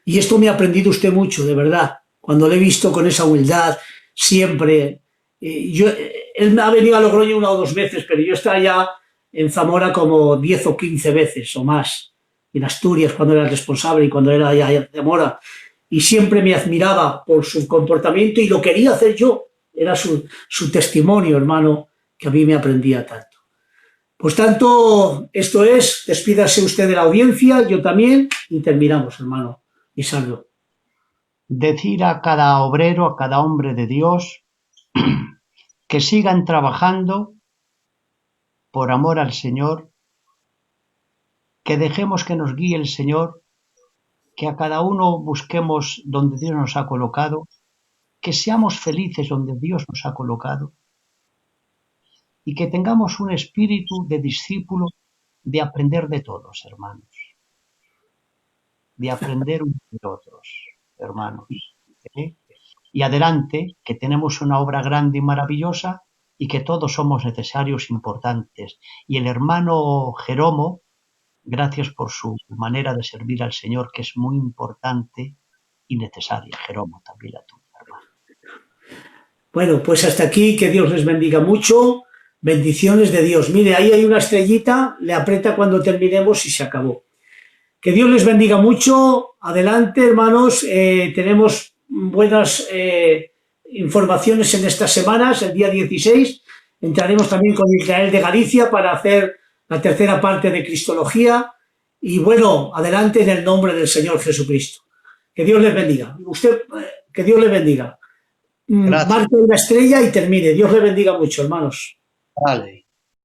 Y esto me ha aprendido usted mucho, de verdad. Cuando le he visto con esa humildad, siempre. Él me ha venido a Logroño 1 o 2 veces, pero yo estaba ya en Zamora como 10 o 15 veces o más. En Asturias, cuando era el responsable y cuando era allá en Zamora. Y siempre me admiraba por su comportamiento y lo quería hacer yo. Era su testimonio, hermano, que a mí me aprendía tanto. Pues tanto, esto es, despídase usted de la audiencia, yo también, y terminamos, hermano Lisardo. Decir a cada obrero, a cada hombre de Dios, que sigan trabajando por amor al Señor, que dejemos que nos guíe el Señor, que a cada uno busquemos donde Dios nos ha colocado, que seamos felices donde Dios nos ha colocado y que tengamos un espíritu de discípulo de aprender de todos, hermanos, de aprender unos de otros, hermanos. Y adelante, que tenemos una obra grande y maravillosa y que todos somos necesarios, importantes. Y el hermano Jeromo, gracias por su manera de servir al Señor, que es muy importante y necesaria. Jeromo, también la tuya, hermano. Bueno, pues hasta aquí, que Dios les bendiga mucho. Bendiciones de Dios. Mire, ahí hay una estrellita, le aprieta cuando terminemos y se acabó. Que Dios les bendiga mucho. Adelante, hermanos. Tenemos buenas informaciones en estas semanas. El día 16 entraremos también con Israel de Galicia para hacer la tercera parte de Cristología. Y bueno, adelante en el nombre del Señor Jesucristo. Que Dios les bendiga. Que Dios les bendiga. Gracias. marque la estrella y termine. Dios le bendiga mucho, hermanos. Vale.